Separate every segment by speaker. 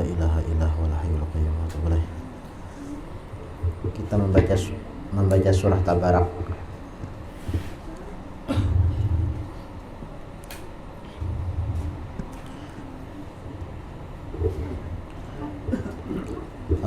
Speaker 1: ilaha illa huwal hayyul qayyum wa atubu ilaih. Kita membaca surah Tabarak.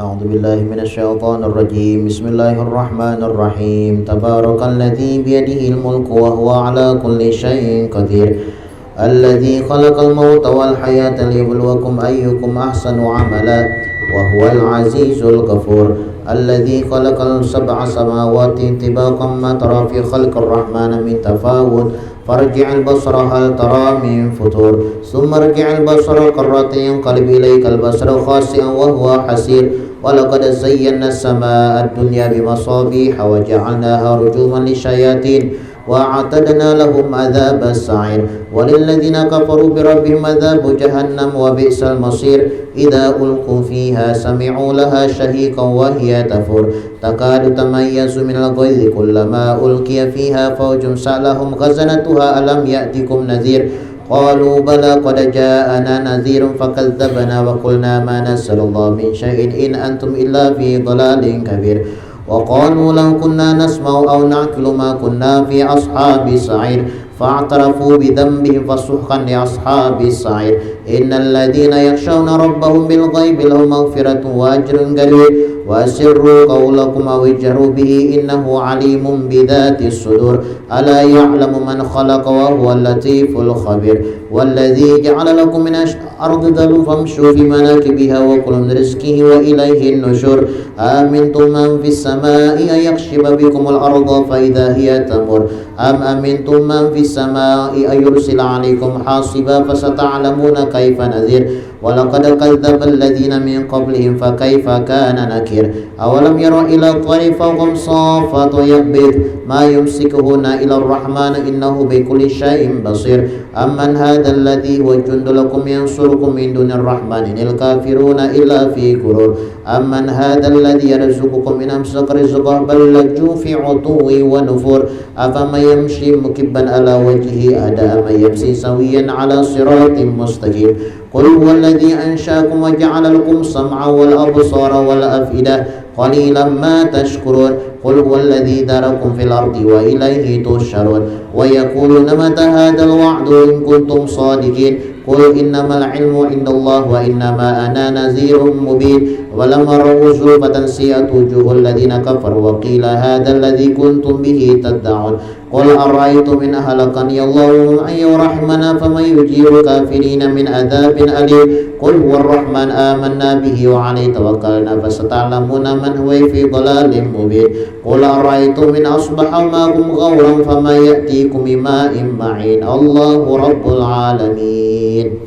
Speaker 1: A'udzu billahi minasyaitonir rajim. Bismillahirrahmanirrahim. Tabarakalladzi biyadihil mulku wa huwa ala kulli syai'in qadir. Alladzi khalaqal mauta wal hayata liyabluwakum ayyukum ahsanu amala wa huwal azizul ghafur. Alladzi khalaqal sab'a samawati tibaqan ma tara fi khalqir rahmani min tafawut. Farji'al basara hal tara min futur. Summa rji'al basara karratin yanqalib ilaykal basaru khasi'an wa huwa hasir. Walaqad zayyana as-samaa'a ad-dunya bimasabiha wa ja'alnaha rujuman lisyayatin wa a'tadna lahum adzabas sa'ir walilladzina kafaru birabbihim adzabu jahannam wa bi'sal masir idza ulqu fiha sami'u laha shahiqan wa hiya tafur takadu tamayyazu minal ghayzi kullama ulqiya fiha fawjun sa'alahum khazanatuha alam ya'tikum nadhir qalu bala qad ja'ana nadhirun fakadzdzabna wa qulna ma nazzalallahu min syai'in in antum illa fi dhalalin kabir wa qalu law kunna nasma'u aw na'qilu ma kunna fi ashabis sa'ir fa'tarafu bi dhanbihim fasuhqan li ashabis sa'ir innal ladzina yakhshawna rabbahum bil ghaibi lahum maghfiratun wa ajrun karim wa asirru qawlakum aw ijharu bihi innahu alimun bidhatis sudur ala ya'lamu man khalaqa wa huwal latiful khabir walladzi ja'ala lakum min al-ardi dalulan famshu fi manakibiha wa kulu min rizqihi wa ilayhi an-nushur amintum man fis samai ay yakhshifa bikumul arda fa idha hiya tamur am amintum man fis samai ay yursila 'alaykum hasiba fasata'lamuna kayfa nadhir walaqad kadzdzaba alladhina min qablihim fakayfa kana nakir awalam yara ila at-tayri fawqahum saffat wa yaqbid ma yumsikuhunna ila ar-rahman innahu bikulli syai'in basir amman hadzal ladzi huwa jundul lakum yansurukum min dunir rahman inil kafiruna illa fi ghurur amman hadzal ladzi yarzuqukum min amsaka rizqahu bal lajju fi 'utuwi wa nufur afaman yamshi mukibban ala wajhihi ada am yamshi sawiyan ala siratin mustaqim qul huwallazi ansha'akum wa ja'ala lakum sam'a wal absara wal af'idah qalilan ma tashkurun qul huwallazi darakum fil ardi wa ilayhi tusharun wa yaquluna mata hadzal wa'du in kuntum shadiqin qul innamal ilmu indallah wa innama ana nadhirun mubin walamma ra'u zulfatan si'at wujuhul ladzina kafaru wa qila hadzal ladzi kuntum bihi tad'un qul ara'aytum in ahlakani Allahu ay rahmana faman yujiru kafirina min adzabin alim qul huwar rahman amanna bihi wa alayhi tawakkalna fasata'lamuna man huwa fi dhalalin mubin qul ara'aytum in asbaha ma'akum ghawran fama ya'tikum bima'in ma'in Allahu rabbul alamin.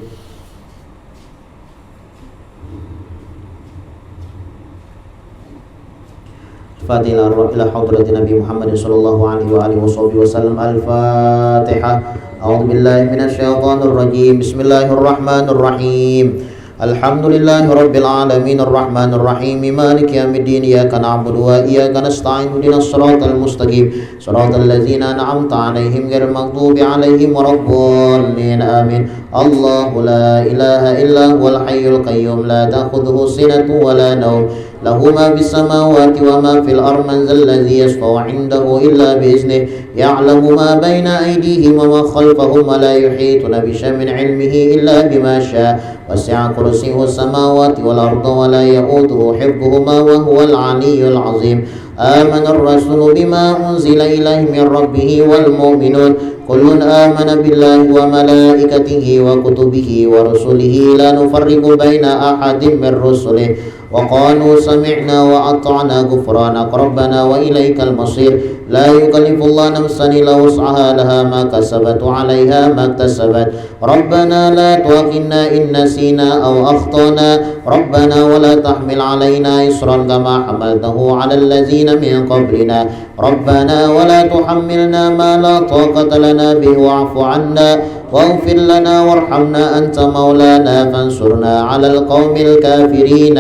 Speaker 1: Fatiha ila hadratin Nabi Muhammad sallallahu alaihi wa alihi wasallam. Al-Fatihah. A'udzu billahi minasyaitonir rajim. Bismillahirrahmanirrahim. Alhamdulillahi rabbil alamin arrahmanir rahim maliki yaumiddin iyyaka na'budu wa iyyaka nasta'in ihdinas siratal mustaqim siratal ladzina an'amta 'alaihim ghairil maghdubi 'alaihim waladdallin amin. Allahu la ilaha illa huwal hayyul qayyum la ta'khudhuhu sinatun wa la nawm lahu ma fis samawati wa ma fil ardi man dzal ladzi yashfa'u 'indahu illa bi iznihi ya'lamu ma bayna aydihim wa ma khalfahum wa la yuhituna bi syai'in min 'ilmihi illa bima syaa wasi'a kursiyyuhu as-samawati wal arda wa la ya'uduhu hifdhuhuma wa huwal 'aliyyul 'azim. Amana ar-rasulu bima unzila ilaihi min rabbih wal mu'minun kullun amana billahi wa malaikatihi wa kutubihi wa rusulihi la nufarriqu baina ahadin min rusulihi wa qalu sami'na wa ata'na ghufranaka rabbana wa ilaikal masir la yukallifullahu nafsan illa wus'aha laha ma kasabat wa 'alaiha ma iktasabat rabbana la tu'akhidhna in nasina aw akhtana rabbana wa la tahmil 'alaina isran kama hamaltahu 'alal ladzina min qablina rabbana wa la tuhammilna ma la taqata lana bihi wa'fu 'anna واغفر لنا وارحمنا أنت مولانا فانصرنا على القوم الكافرين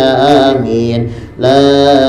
Speaker 1: آمين. لا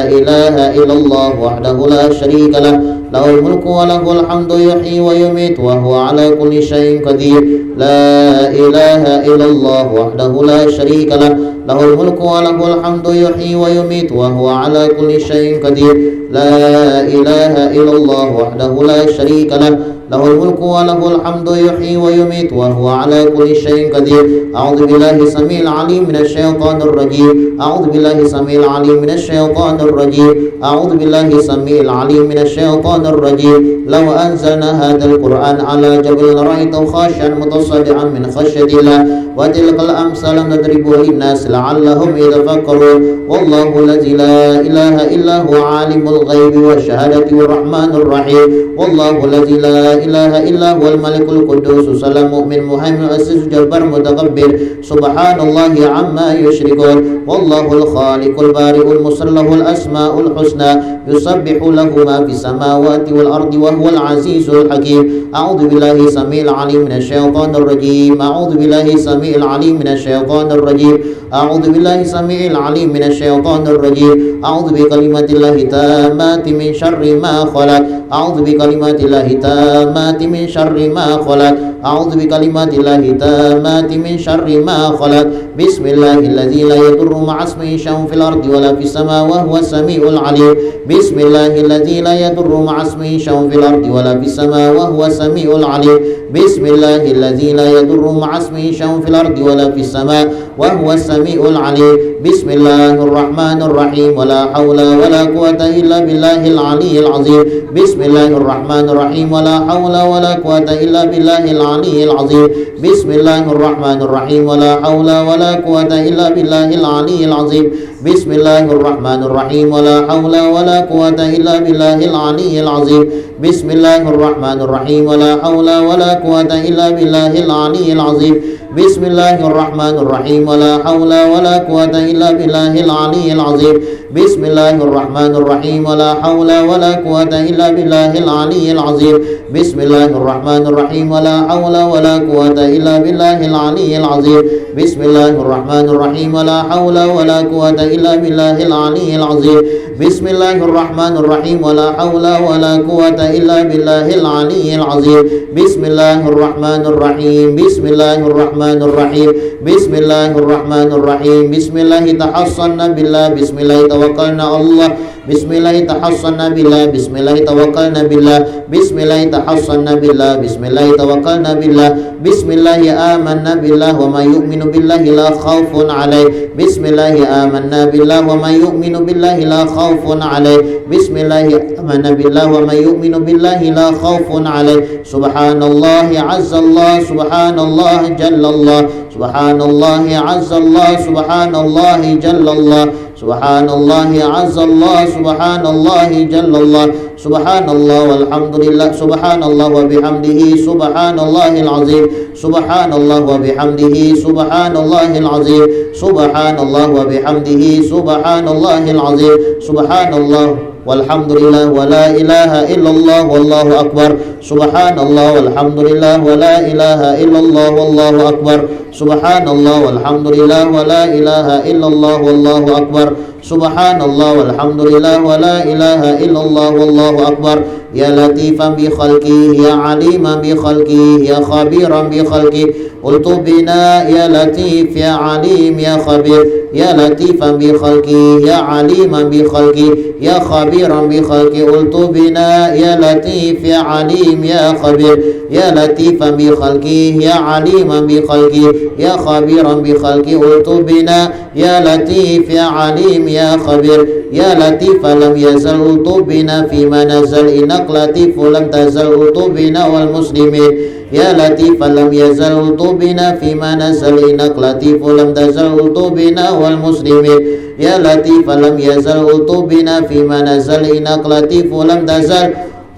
Speaker 1: إله إلا الله وحده لا شريك له له الملك وله الحمد يحيي ويميت وهو على كل شيء قدير لا إله إلا الله وحده لا شريك له له الملك وله الحمد يحيي ويميت وهو على كل شيء قدير لا إله إلا الله وحده لا شريك له له الملك وله الحمد يحيي ويميت وهو على كل شيء قدير أعوذ بالله السميع العليم من الشيطان الرجيم أعوذ بالله السميع العليم من الشيطان الرجيم أعوذ بالله السميع العليم من الشيطان الرجيم لو أنزلنا هذا القرآن على جبل لرأيته خاشعا متصدعا من خشية الله وتلك الأمثال نضربها للناس لعلهم يتفكرون والله الذي لا إله إلا هو عالم الغيب والشهادة الرحمن الرحيم والله الذي لا إله إلا هو الملك القدوس السلام المؤمن المهيمن العزيز الجبار المتكبر سبحان الله عما يشركون والله الخالق البارئ المصور له الأسماء الحسنى يسبح له ما في السماوات والأرض وهو العزيز الحكيم أعوذ بالله السميع العليم من الشيطان الرجيم أعوذ بالله السميع العليم من الشيطان الرجيم أعوذ بالله السميع العليم من الشيطان الرجيم أعوذ بكلمات الله التامات من شر ما خلق أعوذ بكلمات الله التامات من شر ما خلق أعوذ بكلمات الله التامات من شر ما خلق بسم الله الذي لا يضر مع اسمه شيء في الأرض ولا في السماء وهو السميع العليم بسم الله الذي لا يضر مع اسمه شيء في الأرض ولا في السماء وهو السميع العليم بسم الله الذي لا يضر مع اسمه شيء في الأرض ولا في السماء وهو السميع العليم بسم الله الرحمن الرحيم ولا حول ولا قوة إلا بالله العلي العظيم بسم الله الرحمن الرحيم ولا حول ولا قوة إلا بالله العلي العظيم بسم الله الرحمن الرحيم ولا حول ولا قوة إلا بالله العلي العظيم بسم الله الرحمن الرحيم ولا حول ولا قوة إلا بالله العلي العظيم بسم الله الرحمن الرحيم ولا حول ولا قوة إلا بالله العلي العظيم بسم الله الرحمن الرحيم ولا حول ولا قوة إلا بالله العلي العظيم بسم الله الرحمن الرحيم ولا حول ولا قوة إلا بالله العلي العظيم بسم الله الرحمن الرحيم ولا حول ولا قوة إلا بالله العلي العظيم بسم الله الرحمن الرحيم ولا حول ولا قوة إلا بالله العلي العظيم بسم الله الرحمن الرحيم ولا حول ولا قوة إلا بالله العلي العظيم بسم الله الرحمن الرحيم بسم الله الرحمن الرحيم بسم الله الرحمن الرحيم بسم الله تحصنا بالله بسم الله توكلنا على الله بسم الله تحصنا بالله بسم الله توكلنا بالله بسم الله تحصنا بالله بسم الله توكلنا بالله بسم الله آمنا بالله وما يؤمن بالله لا خوف عليه بسم الله آمنا بالله وما يؤمن بالله لا خوف عليه بسم الله آمنا بالله وما يؤمن بالله لا خوف عليه سبحان الله عز الله سبحان الله جل الله سبحان الله عز الله سبحان الله جل الله سبحان الله عز الله سبحان الله جل الله سبحان الله والحمد لله سبحان الله وبحمده سبحان الله العظيم سبحان الله وبحمده سبحان الله العظيم سبحان الله وبحمده سبحان الله العظيم سبحان الله والحمد لله ولا إله إلا الله والله أكبر سبحان الله والحمد لله ولا إله إلا الله والله أكبر سبحان الله والحمد لله ولا إله إلا الله والله أكبر سبحان الله والحمد لله ولا إله إلا الله والله أكبر يا لطيفا بخلقه يا عليما بخلقه يا خبيرا بخلقه قلت بنا يا لطيف يا عليم يا خبير يا لطيفا بخلقه يا عليما بخلقه يا خبيرا بخلقه قلت بنا يا لطيف يا عليم يا خبير يا لطيفا بخلقه يا عليما بخلقه يا خبيرا بخلقه قلت بنا يا لطيف يا عليم يا خبير يا لطيف لم يزل قلت بنا فيما نزل إنك لطيف لم تزل قلت بنا والمسلمين يا لطيف لم يزل قلت بنا فيما نزل إنك لطيف لم تزل قلت بنا والمسلمين يا لطيف لم يزل قلت بنا فيما نزل إنك لطيف لم تزل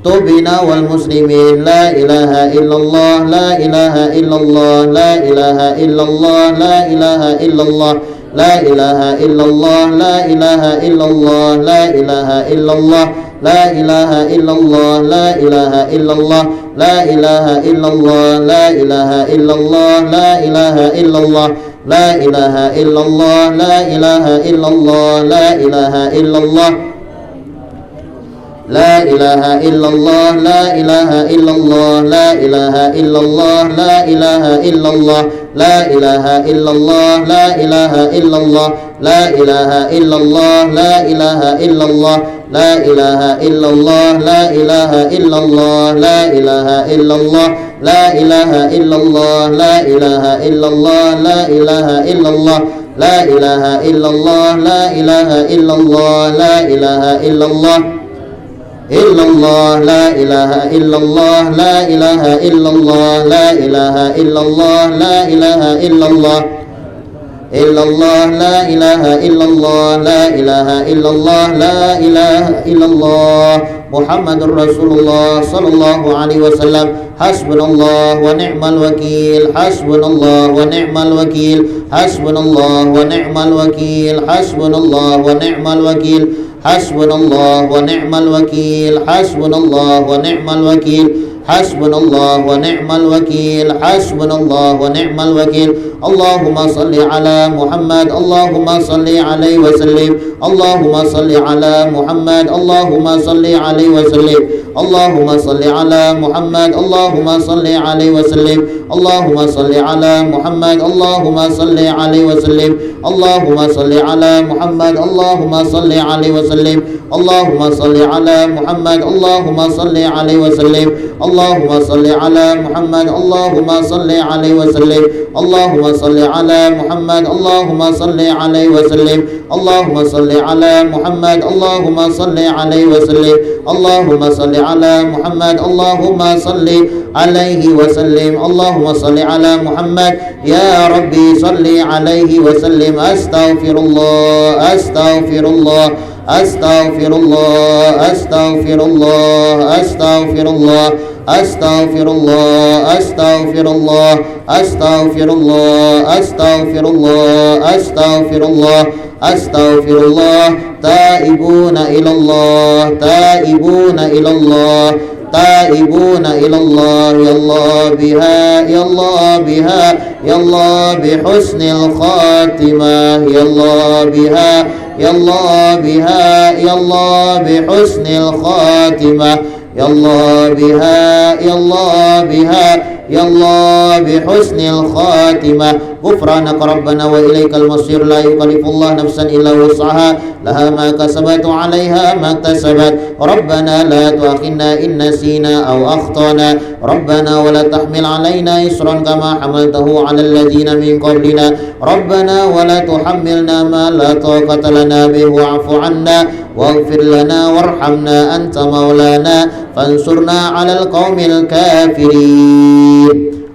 Speaker 1: بنا والمسلمين لا إله إلا الله لا إله إلا الله لا إله إلا الله لا إله إلا الله لا إله إلا الله لا إله إلا الله لا إله إلا الله لا إله إلا الله لا إله إلا الله لا إله إلا الله لا إله إلا الله لا إله إلا الله لا إله إلا الله لا إله إلا الله لا إله إلا الله لا إله إلا الله لا إله إلا الله لا إله إلا الله لا إله إلا الله لا إله إلا الله لا إله إلا الله لا إله إلا الله لا إله إلا الله لا إله إلا الله لا إله إلا الله لا إله إلا الله لا إله إلا الله لا إله إلا الله لا إله إلا الله لا إله إلا الله لا إله إلا الله لا إله إلا الله إلا الله لا إله إلا الله لا إله إلا الله لا إله إلا الله لا إله إلا الله إلا الله لا إله إلا الله لا إله إلا الله لا إله إلا الله محمد رسول الله صلى الله عليه وسلم حسبنا الله ونعم الوكيل حسبنا الله ونعم الوكيل حسبنا الله ونعم الوكيل حسبنا الله ونعم الوكيل حسبنا الله ونعم الوكيل حسبنا الله ونعم الوكيل حسبنا الله ونعم الوكيل حسبنا الله ونعم الوكيل اللهم صل على محمد اللهم صل عليه وسلم اللهم صل على محمد اللهم صل عليه وسلم اللهم صل على محمد اللهم صل عليه وسلم اللهم صل على محمد اللهم صل عليه وسلم اللهم صل على محمد اللهم صل عليه وسلم اللهم صل على محمد اللهم صل عليه وسلم اللهم صل على محمد اللهم صل عليه وسلم اللهم صل على محمد اللهم صل عليه وسلم اللهم صل على محمد اللهم صل عليه وسلم اللهم صل على محمد اللهم صل عليه وسلم اللهم صل على محمد يا ربي صل عليه وسلم أستغفر الله أستغفر الله أستغفر الله أستغفر الله أستغفر الله أستغفر الله أستغفر الله أستغفر الله أستغفر الله أستغفر الله أستغفر الله تائبون إلى الله تائبون إلى الله تائبون إلى الله يا الله بها يا الله بها يا الله بحسن الخاتمة يا الله بها يا الله بها يا الله بحسن الخاتمة يا الله بها يا الله بها يا الله بحسن الخاتمة غفرانك ربنا وإليك المصير لا يكلف الله نفسا إلا وسعها لها ما كسبت وعليها ما اكتسبت ربنا لا تؤاخذنا إن نسينا أو أخطأنا ربنا ولا تحمل علينا إصرا كما حملته على الذين من قبلنا ربنا ولا تحملنا ما لا طاقة لنا به واعف عنا واغفر لنا وارحمنا أنت مولانا فانصرنا على القوم الكافرين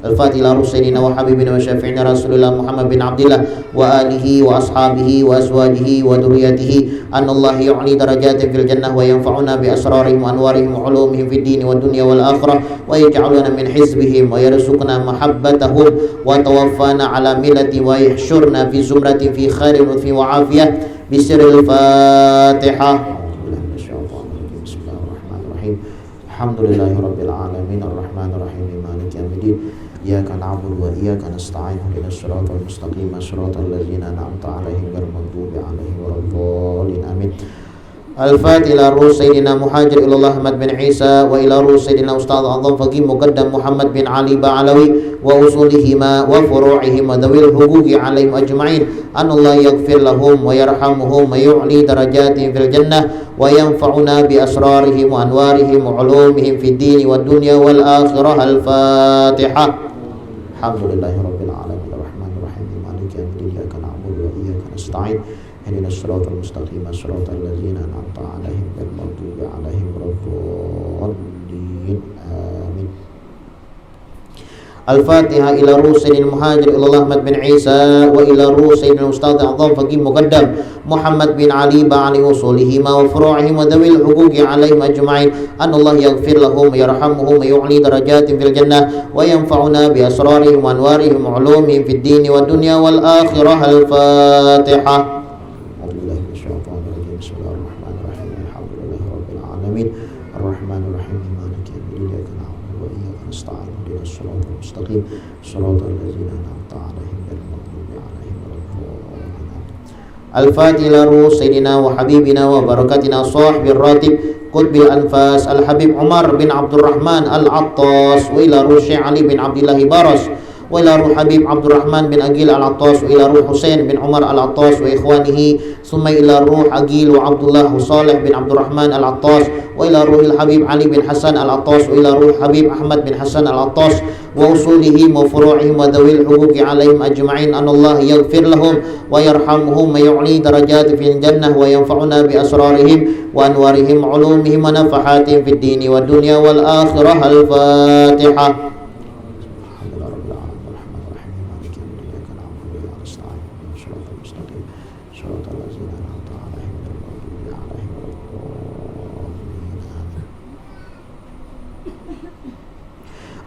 Speaker 1: الفاتحة إلى رسولنا وحبيبنا وشفيعنا رسول الله محمد بن عبد الله وآله وأصحابه وأزواجه وذريته أن الله يعلي درجات في الجنة وينفعنا بأسرارهم وأنوارهم وعلومهم في الدين والدنيا والآخرة ويجعلنا من حزبهم ويرزقنا محبتهم وتوفانا على ملة ويحشرنا في زمرة في خير وفي وعافية بسر الفاتحة بسم الله الرحمن الرحيم الحمد لله رب العالمين الرحمن الرحيم مالك يوم الدين إياك نعبد وإياك نستعين اهدنا الصراط المستقيم صراط الذين أنعمت عليهم غير المغضوب عليهم ولا الضالين آمين الفاتحة إلى روح سيدنا مهاجر إلى الله أحمد بن عيسى وإلى روح سيدنا أستاذ أعظم فقيه مقدم محمد بن علي بعلوي وأصولهما وفروعهما ذوي الحقوق عليهم أجمعين أن الله يغفر لهم ويرحمهم ويعلي درجاتهم في الجنة وينفعنا بأسرارهم وأنوارهم وعلومهم في الدين والدنيا والآخرة الفاتحة الحمد لله رب العالمين الرحمن الرحيم مالك يوم الدين إياك نعبد وإياك نستعين اهدنا الصراط المستقيم صراط الذين أنعمت عليهم غير المغضوب عليهم ولا الضالين آمين الفاتحة إلى روح سيدنا المهاجر إلى الله أحمد بن عيسى وإلى روح سيدنا الأستاذ أعظم فقيه مقدم محمد بن علي بعلي وصولهما وفروعهم وذوي الحقوق عليهم أجمعين أن الله يغفر لهم ويرحمهم ويعلي درجاتهم في الجنة وينفعنا بأسرارهم وأنوارهم وعلومهم في الدين والدنيا والآخرة الفاتحة بسم الله الرحمن الرحيم الحمد لله رب العالمين الرحمن الرحيم مالك يوم الدين إياك نعبد وإياك نستعين اهدنا الصراط المستقيم صراط الذين أنعمت عليهم غير المغضوب عليهم ولا الضالين الفاتحة إلى روح سيدنا وحبيبنا وبركاتنا صاحب الراتب Qutbil Anfas Al-Habib Umar bin Abdurrahman Al-Attas, wa ila ruh Syekh Ali bin Abdullah Baras, wa ila ruh Habib Abdurrahman bin Agil Al-Attas, wa ila ruh Husain bin Umar Al-Attas wa ikhwanihi, summa ila ruh Agil wa Abdullah Saleh bin Abdurrahman Al-Attas, wa ila ruhil Habib Ali bin Hasan Al-Attas, wa ila ruh Habib Ahmad bin Hasan Al-Attas wa usulihim wa furu'ihim wa dhawil huquqi alaihim ajma'in, anallah yaghfir lahum wa yarhamhum wa yu'li darajati fil jannah wa yanfa'una bi asrarihim wa anwarihim ulumihim wa nafahatihim fid dini wa dunya wal akhirah. Al-Fatihah.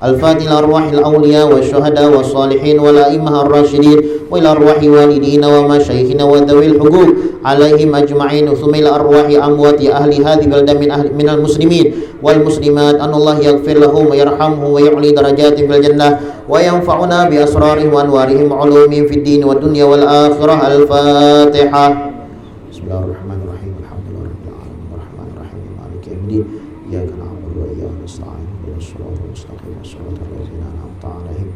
Speaker 1: الفاتحة لأرواح الأولياء والشهداء والصالحين والأئمة الراشدين وإلى أرواح والدينا ومشايخنا وذوي الحقوق عليهم أجمعين, ثم إلى أرواح أموات أهل هذه البلدة من المسلمين والمسلمات, أن الله يغفر لهم ويرحمهم ويعلي درجاتهم في الجنة وينفعنا بأسرارهم وأنوارهم وعلومهم في الدين والدنيا والآخرة. الفاتحة. بسم الله الرحمن الرحيم. الحمد لله رب العالمين الرحمن الرحيم مالك يوم الدين إياك نعبد وإياك نستعين اهدنا الصراط المستقيم صراط الذين أنعمت عليهم.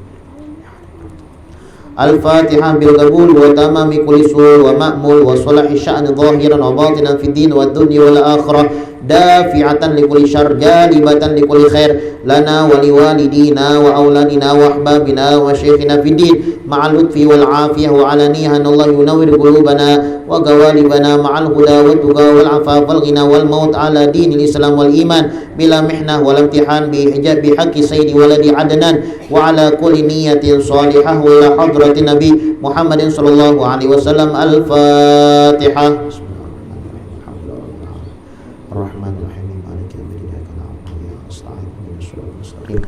Speaker 1: الفاتحة بالقبول وتمام كل سوء ومأمول وصلاح الشأن ظاهرا وباطنا في الدين والدنيا والآخرة, دافعة لكل شر جالبة لكل خير لنا ولوالدينا وأولادنا وأحبابنا وشيخنا في الدين مع اللطف والعافية وعلانية, أن الله ينور قلوبنا وقوالبنا مع الهدى والتقى والعفاف والغنى والموت على دين الإسلام والإيمان بلا محنة ولا امتحان بحق سيد ولد عدنان, وعلى كل نية صالحة وإلى حضرة النبي محمد صلى الله عليه وسلم. الفاتحة. الرحمن الرحيم مالك يوم الدين إياك نعبد وإياك نستعين اهدنا الصراط المستقيم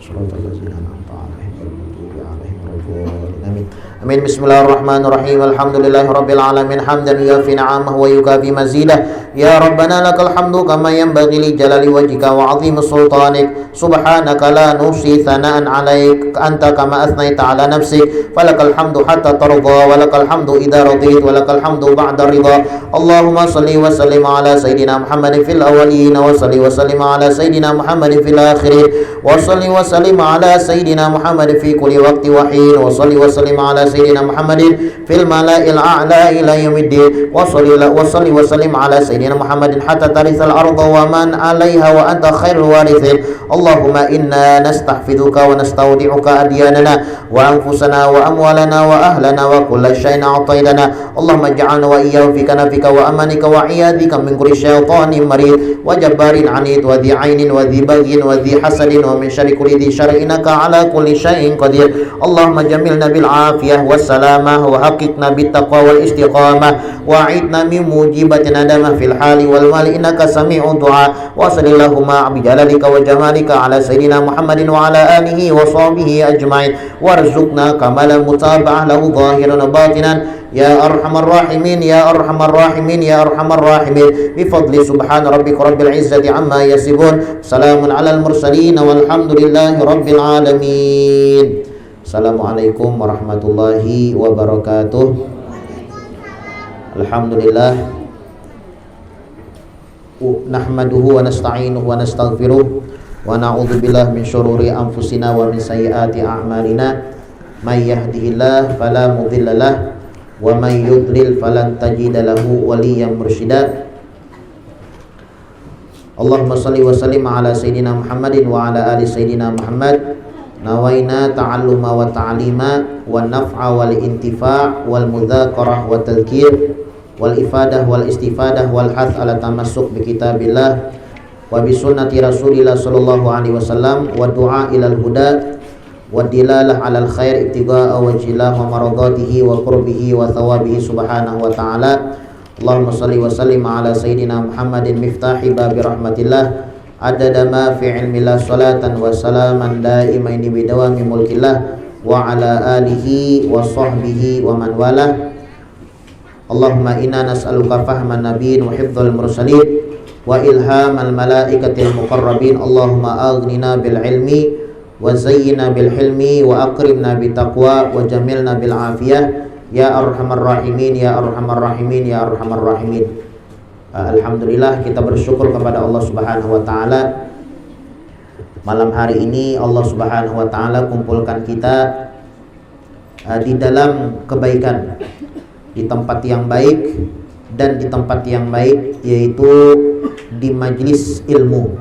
Speaker 1: صراط الذين أنعمت عليهم غير المغضوب عليهم ولا الضالين. آمين. آمين. بسم الله الرحمن الرحيم. الحمد لله رب العالمين حمدا يوافي نعمه ويكافي مزيده. يا ربنا لك الحمد كما ينبغي لجلال وجهك وعظيم سلطانك, سبحانك لا نحصي ثناء عليك أنت كما أثنيت على نفسك, فلك الحمد حتى ترضى ولك الحمد إذا رضيت ولك الحمد بعد الرضا. اللهم صل وسلم على سيدنا محمد في الأولين, وصل وسلم على سيدنا محمد في الآخرين, وصل وسلم على سيدنا محمد في كل وقت وحين, وصل وسلم على سيدنا محمد في الملأ الأعلى إلى يوم الدين, وصل وسلم على سيدنا محمد حتى ترث الأرض ومن عليها وأنت خير الوارثين. اللهم إنا نستحفظك ونستودعك أدياننا وأنفسنا وأموالنا وأهلنا وكل شيء أعطيتنا. اللهم اجعلنا وإياهم في كنفك وأمانك وعياذك من كل شيطان مريض وجبار عنيد وذي عين وذي بغي وذي حسد ومن شر كل ذي شر, إنك على كل شيء قدير. اللهم جملنا بالعافية والسلامة وحققنا بالتقوى والاستقامة, وأعذنا من موجبات ندامة في الحال والمال, إنك سميع الدعاء. وصل اللهم بجلالك وجمالك على سيدنا محمد وعلى آله وصحبه أجمعين, وارزقنا كمال المتابعة له ظاهرا وباطنا يا أرحم الراحمين يا أرحم الراحمين يا أرحم الراحمين, بفضل سبحان ربك رب العزة عما يصفون, سلام على المرسلين والحمد لله رب العالمين. Assalamualaikum warahmatullahi wabarakatuh. Alhamdulillah, nahmaduhu wa nasta'inuhu wa nastaghfiruh wa na'udzu billahi min syururi anfusina wa min sayyiati a'malina, may yahdihillahu fala mudilla lahu wa may yudlil falan tajida lahu waliyyan mursyida. Allahumma shalli wa sallim ala sayidina Muhammadin wa ala ali sayidina Muhammad. Nawaina ta'alluma wa ta'lima wa naf'a wal intifa' wal mudzakarah wa tadhkir wal ifadah wal istifadah wal hath ala tamassuk bi kitabillah wa bi sunnati Rasulillah sallallahu alaihi wasallam, wa du'a ilal huda wa dilalah alal khair ibtigha'a wajhillah wa maradatihi wa qurbihi wa thawabihi subhanahu wa ta'ala. Allahumma salli wa sallim ala sayidina Muhammadin miftahi babi rahmatillah, adada ma fi ilmillah, salatan wa salaman daimaini bidawami mulkillah wa ala alihi wa sahbihi wa man walah. Allahumma inna nas'aluka fahman nabiyyin wa hifdzal mursalin wa ilhamal malaikatil muqarrabin. Allahumma aghnina bil ilmi wa zayyina bil hilmi wa akrimna bit taqwa wa jamilna bil afiyah ya arhamar rahimin ya arhamar rahimin ya arhamar rahimin. Alhamdulillah kita bersyukur kepada Allah Subhanahu wa taala. Malam hari ini Allah Subhanahu wa taala kumpulkan kita di dalam kebaikan, di tempat yang baik dan di tempat yang baik, yaitu di majlis ilmu.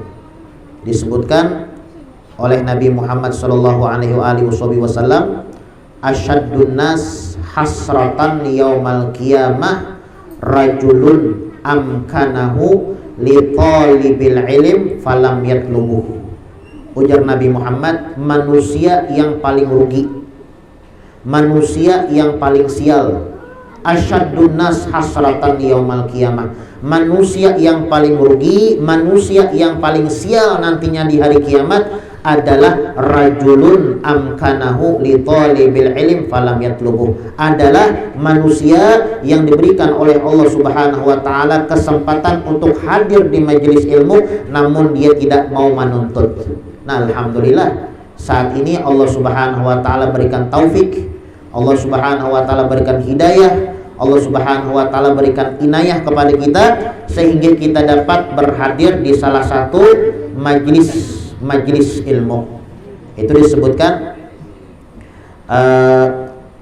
Speaker 1: Disebutkan oleh Nabi Muhammad sallallahu alaihi wasallam, asyaddun nas hasratan yaumal qiyamah rajulun amkanahu li talibil ilm falam yatlubuh. Ujar Nabi Muhammad, manusia yang paling rugi, manusia yang paling sial, asyaddun nas hasratan yaumal qiyamah, manusia yang paling rugi, manusia yang paling sial nantinya di hari kiamat adalah rajulun amkanahu li talibil ilm falam yatlubuh, adalah manusia yang diberikan oleh Allah Subhanahu wa taala kesempatan untuk hadir di majelis ilmu namun dia tidak mau menuntut. Nah, alhamdulillah saat ini Allah Subhanahu wa taala berikan taufik, Allah Subhanahu wa taala berikan hidayah, Allah Subhanahu wa taala berikan inayah kepada kita sehingga kita dapat berhadir di salah satu majlis ilmu. Itu disebutkan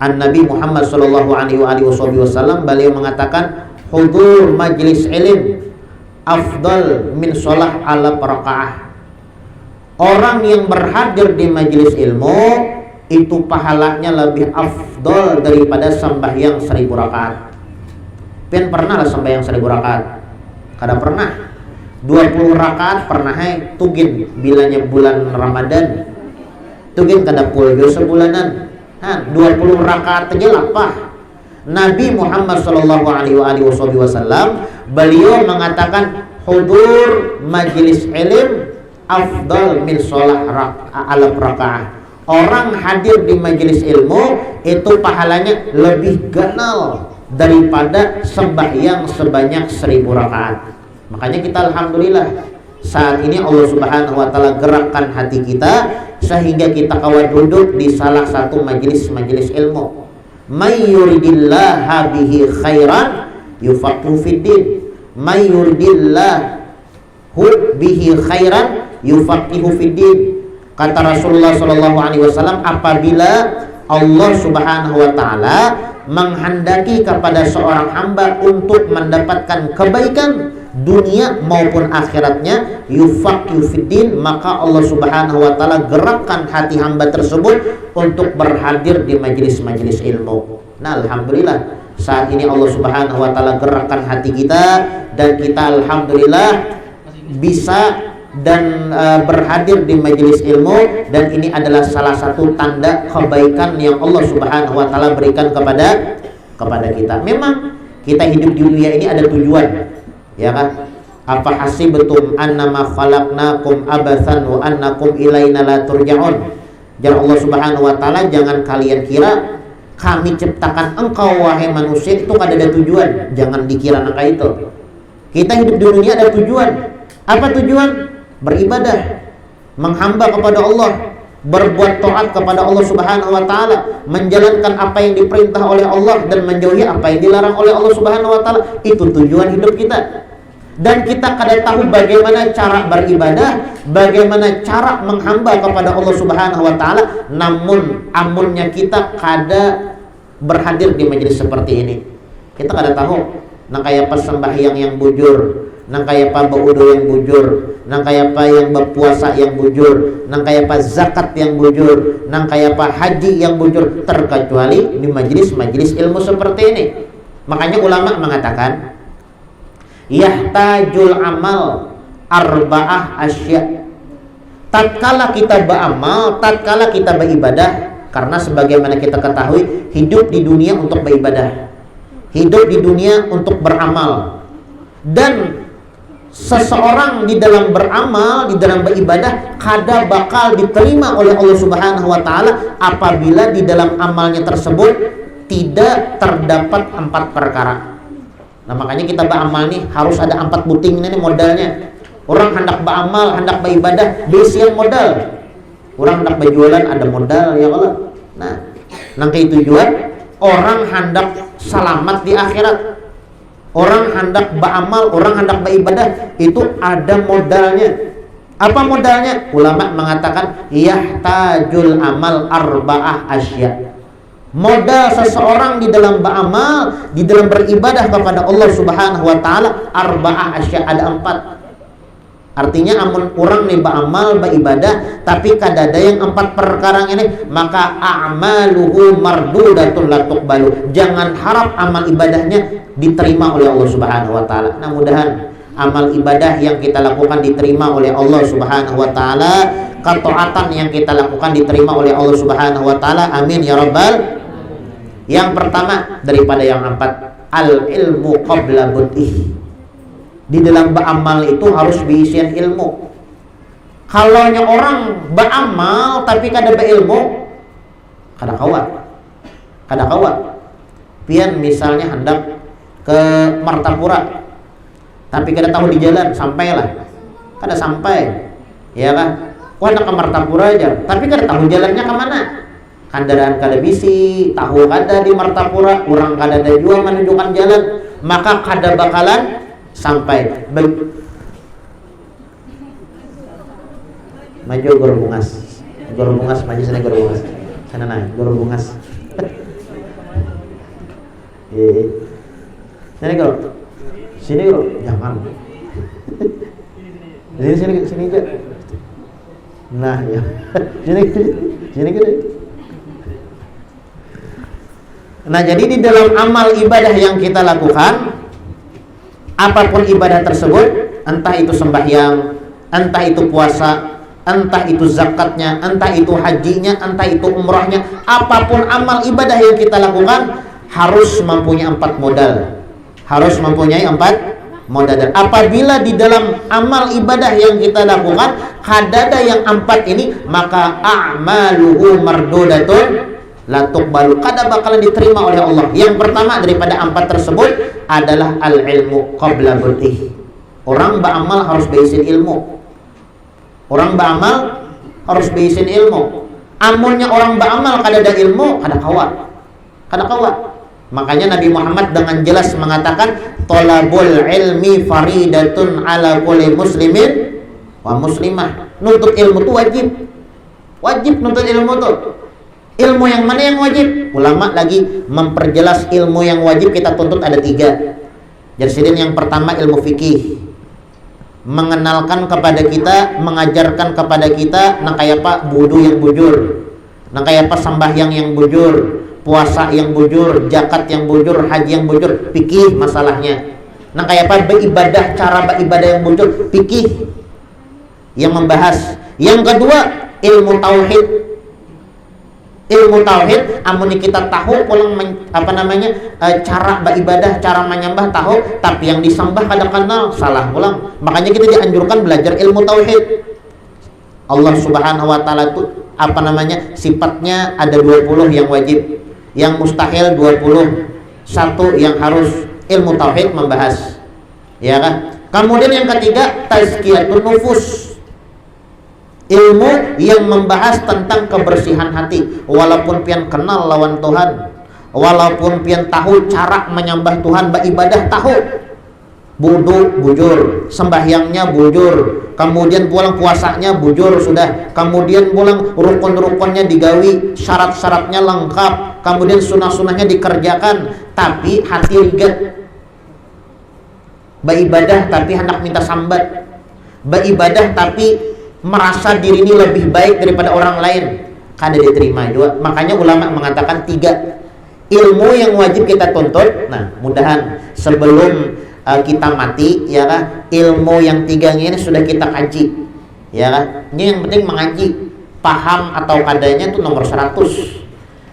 Speaker 1: An-Nabi Muhammad sallallahu alaihi wasallam, beliau mengatakan hudur majlis ilm afdal min shalah ala rakaah. Orang yang berhadir di majelis ilmu itu pahalanya lebih afdol daripada sembahyang 1000 rakaat. Pian pernah lah sembahyang 1000 rakaat? Kada pernah. 20 rakaat pernah tugin bilanya bulan Ramadan. Tugin kada pulyo sebulanan. 20 rakaat aja lapah. Nabi Muhammad sallallahu alaihi wasallam beliau mengatakan hudur majelis ilm afdal min shalah ala rakaah. Orang hadir di majelis ilmu itu pahalanya lebih ganal daripada sembahyang sebanyak 1000 rakaat. Makanya kita alhamdulillah saat ini Allah Subhanahu wa taala gerakkan hati kita sehingga kita kawan duduk di salah satu majelis ilmu. May yuridillahu bihi khairan yufaqihu fiddin. May yuridillahu bihi khairan yufaqihu fiddin. Kata Rasulullah sallallahu alaihi wasallam, apabila Allah Subhanahu wa taala menghendaki kepada seorang hamba untuk mendapatkan kebaikan dunia maupun akhiratnya, yufaqihu fiddin, maka Allah Subhanahu wa taala gerakkan hati hamba tersebut untuk berhadir di majelis-majelis ilmu. Nah, alhamdulillah saat ini Allah Subhanahu wa taala gerakkan hati kita dan kita alhamdulillah bisa dan berhadir di majelis ilmu, dan ini adalah salah satu tanda kebaikan yang Allah Subhanahu wa taala berikan kepada kita. Memang kita hidup di dunia ini ada tujuan, ya kan? Apa hasibtum annama khalaqnakum abatsan wa annakum ilaina la turja'un. Jangan Allah Subhanahu wa taala, jangan kalian kira kami ciptakan engkau wahai manusia itu kada ada tujuan. Jangan dikira angka itu. Kita hidup di dunia ada tujuan. Apa tujuan? Beribadah, menghamba kepada Allah, berbuat taat kepada Allah Subhanahu wa taala, menjalankan apa yang diperintah oleh Allah dan menjauhi apa yang dilarang oleh Allah Subhanahu wa taala. Itu tujuan hidup kita. Dan kita kada tahu bagaimana cara beribadah, bagaimana cara menghamba kepada Allah Subhanahu wa taala, namun amunnya kita kada berhadir di majelis seperti ini. Kita kada tahu nang kaya pas sembahyang yang bujur, nang kaya pa baudo yang bujur, nang kaya pa yang berpuasa yang bujur, nang kaya pa zakat yang bujur, nang kaya pa haji yang bujur, terkecuali di majelis-majelis ilmu seperti ini. Makanya ulama mengatakan yahtajul amal arba'ah asya. Tatkala kita beramal, tatkala kita beribadah, karena sebagaimana kita ketahui hidup di dunia untuk beribadah, hidup di dunia untuk beramal. Dan seseorang di dalam beramal, di dalam beribadah, kada bakal diterima oleh Allah Subhanahu wa taala apabila di dalam amalnya tersebut tidak terdapat 4 perkara. Nah, makanya kita beramal nih harus ada 4 buting ini modalnya. Orang hendak beramal, hendak beribadah, besian modal. Orang hendak berjualan ada modal, ya Allah. Nah, nang kaya tujuan orang hendak selamat di akhirat. orang hendak beramal, orang hendak beribadah, itu ada modalnya. Apa modalnya? Ulama mengatakan yahtajul amal arba'ah asya. Modal seseorang di dalam beramal, di dalam beribadah kepada Allah Subhanahu wa taala, arba'ah asya, ada 4. Artinya amun orang nih beramal, beribadah, tapi kadada yang 4 perkara ini, maka a'maluhu mardudatun la tuqbalu. Jangan harap amal ibadahnya diterima oleh Allah Subhanahu wa taala. Nah, mudahan amal ibadah yang kita lakukan diterima oleh Allah Subhanahu wa taala, ketaatan yang kita lakukan diterima oleh Allah Subhanahu wa taala. Amin ya rabbal. Yang pertama daripada yang 4, al ilmu qabla budih. Di dalam beramal itu harus diisian ilmu. Kalau orang beramal tapi kada berilmu, kada kawat. Pian misalnya hendak ke Martapura, tapi kada tahu di jalan, sampailah. Kada sampai, ya kan? Wah, nak ke Martapura aja, tapi kada tahu jalannya kemana. Kendaraan kada bisi, tahu kada di Martapura, orang kada ada juga menunjukkan jalan, maka kada bakalan sampai. Maju guru bungas maju sana, guru bungas sana, nah guru bungas. Sini guru, jangan. Sini aja. Nah ya, sini gede. Nah, jadi di dalam amal ibadah yang kita lakukan, apapun ibadah tersebut, entah itu sembahyang, entah itu puasa, entah itu zakatnya, entah itu hajinya, entah itu umrahnya, apapun amal ibadah yang kita lakukan harus mempunyai 4 modal. Harus mempunyai 4 modal. Dan apabila di dalam amal ibadah yang kita lakukan hadada yang 4 ini, maka a'maluhu mardudatun la tuqbalu, kada bakalan diterima oleh Allah. Yang pertama daripada 4 tersebut adalah al-ilmu qabla budih. Orang beramal harus berisin ilmu. Orang beramal harus berisin ilmu. Amunnya orang beramal kada ada ilmu, kada kawat. Makanya Nabi Muhammad dengan jelas mengatakan thalabul ilmi faridatun ala kulli muslimin wa muslimah. Nuntut ilmu itu wajib. Wajib nuntut ilmu itu. Ilmu yang mana yang wajib? Ulama lagi memperjelas ilmu yang wajib kita tuntut ada 3. Jadi yang pertama ilmu fikih, mengenalkan kepada kita, mengajarkan kepada kita nak kaya apa wudu yang bujur, nak kaya apa sembahyang yang bujur, puasa yang bujur, zakat yang bujur, haji yang bujur, fikih masalahnya. Nak kaya apa beribadah, cara beribadah yang bujur, fikih yang membahas. Yang kedua ilmu tauhid. Ilmu tauhid, amun kita tahu pulang cara beribadah, cara menyembah tahu, tapi yang disembah kada kenal, salah pulang. Makanya kita dianjurkan belajar ilmu tauhid. Allah Subhanahu wa taala itu sifatnya ada 20 yang wajib, yang mustahil 20, 1 yang harus ilmu tauhid membahas. Ya kan? Kemudian yang ketiga tazkiyatun nufus. Ilmu yang membahas tentang kebersihan hati. Walaupun pian kenal lawan Tuhan, walaupun pian tahu cara menyembah Tuhan, beribadah tahu, wudu bujur, sembahyangnya bujur, kemudian pulang puasanya bujur sudah, kemudian pulang rukun-rukunnya digawi, syarat-syaratnya lengkap, kemudian sunah-sunahnya dikerjakan, tapi hati rigat. Beribadah tapi hendak minta sambat, beribadah tapi merasa diri ini lebih baik daripada orang lain, kada diterima juga. Makanya ulama mengatakan 3 ilmu yang wajib kita tuntut. Nah, mudahan sebelum kita mati, ya kan, ilmu yang 3 ini sudah kita kaji, ya kan. Ini yang penting mengaji, paham atau kadanya itu nomor 100,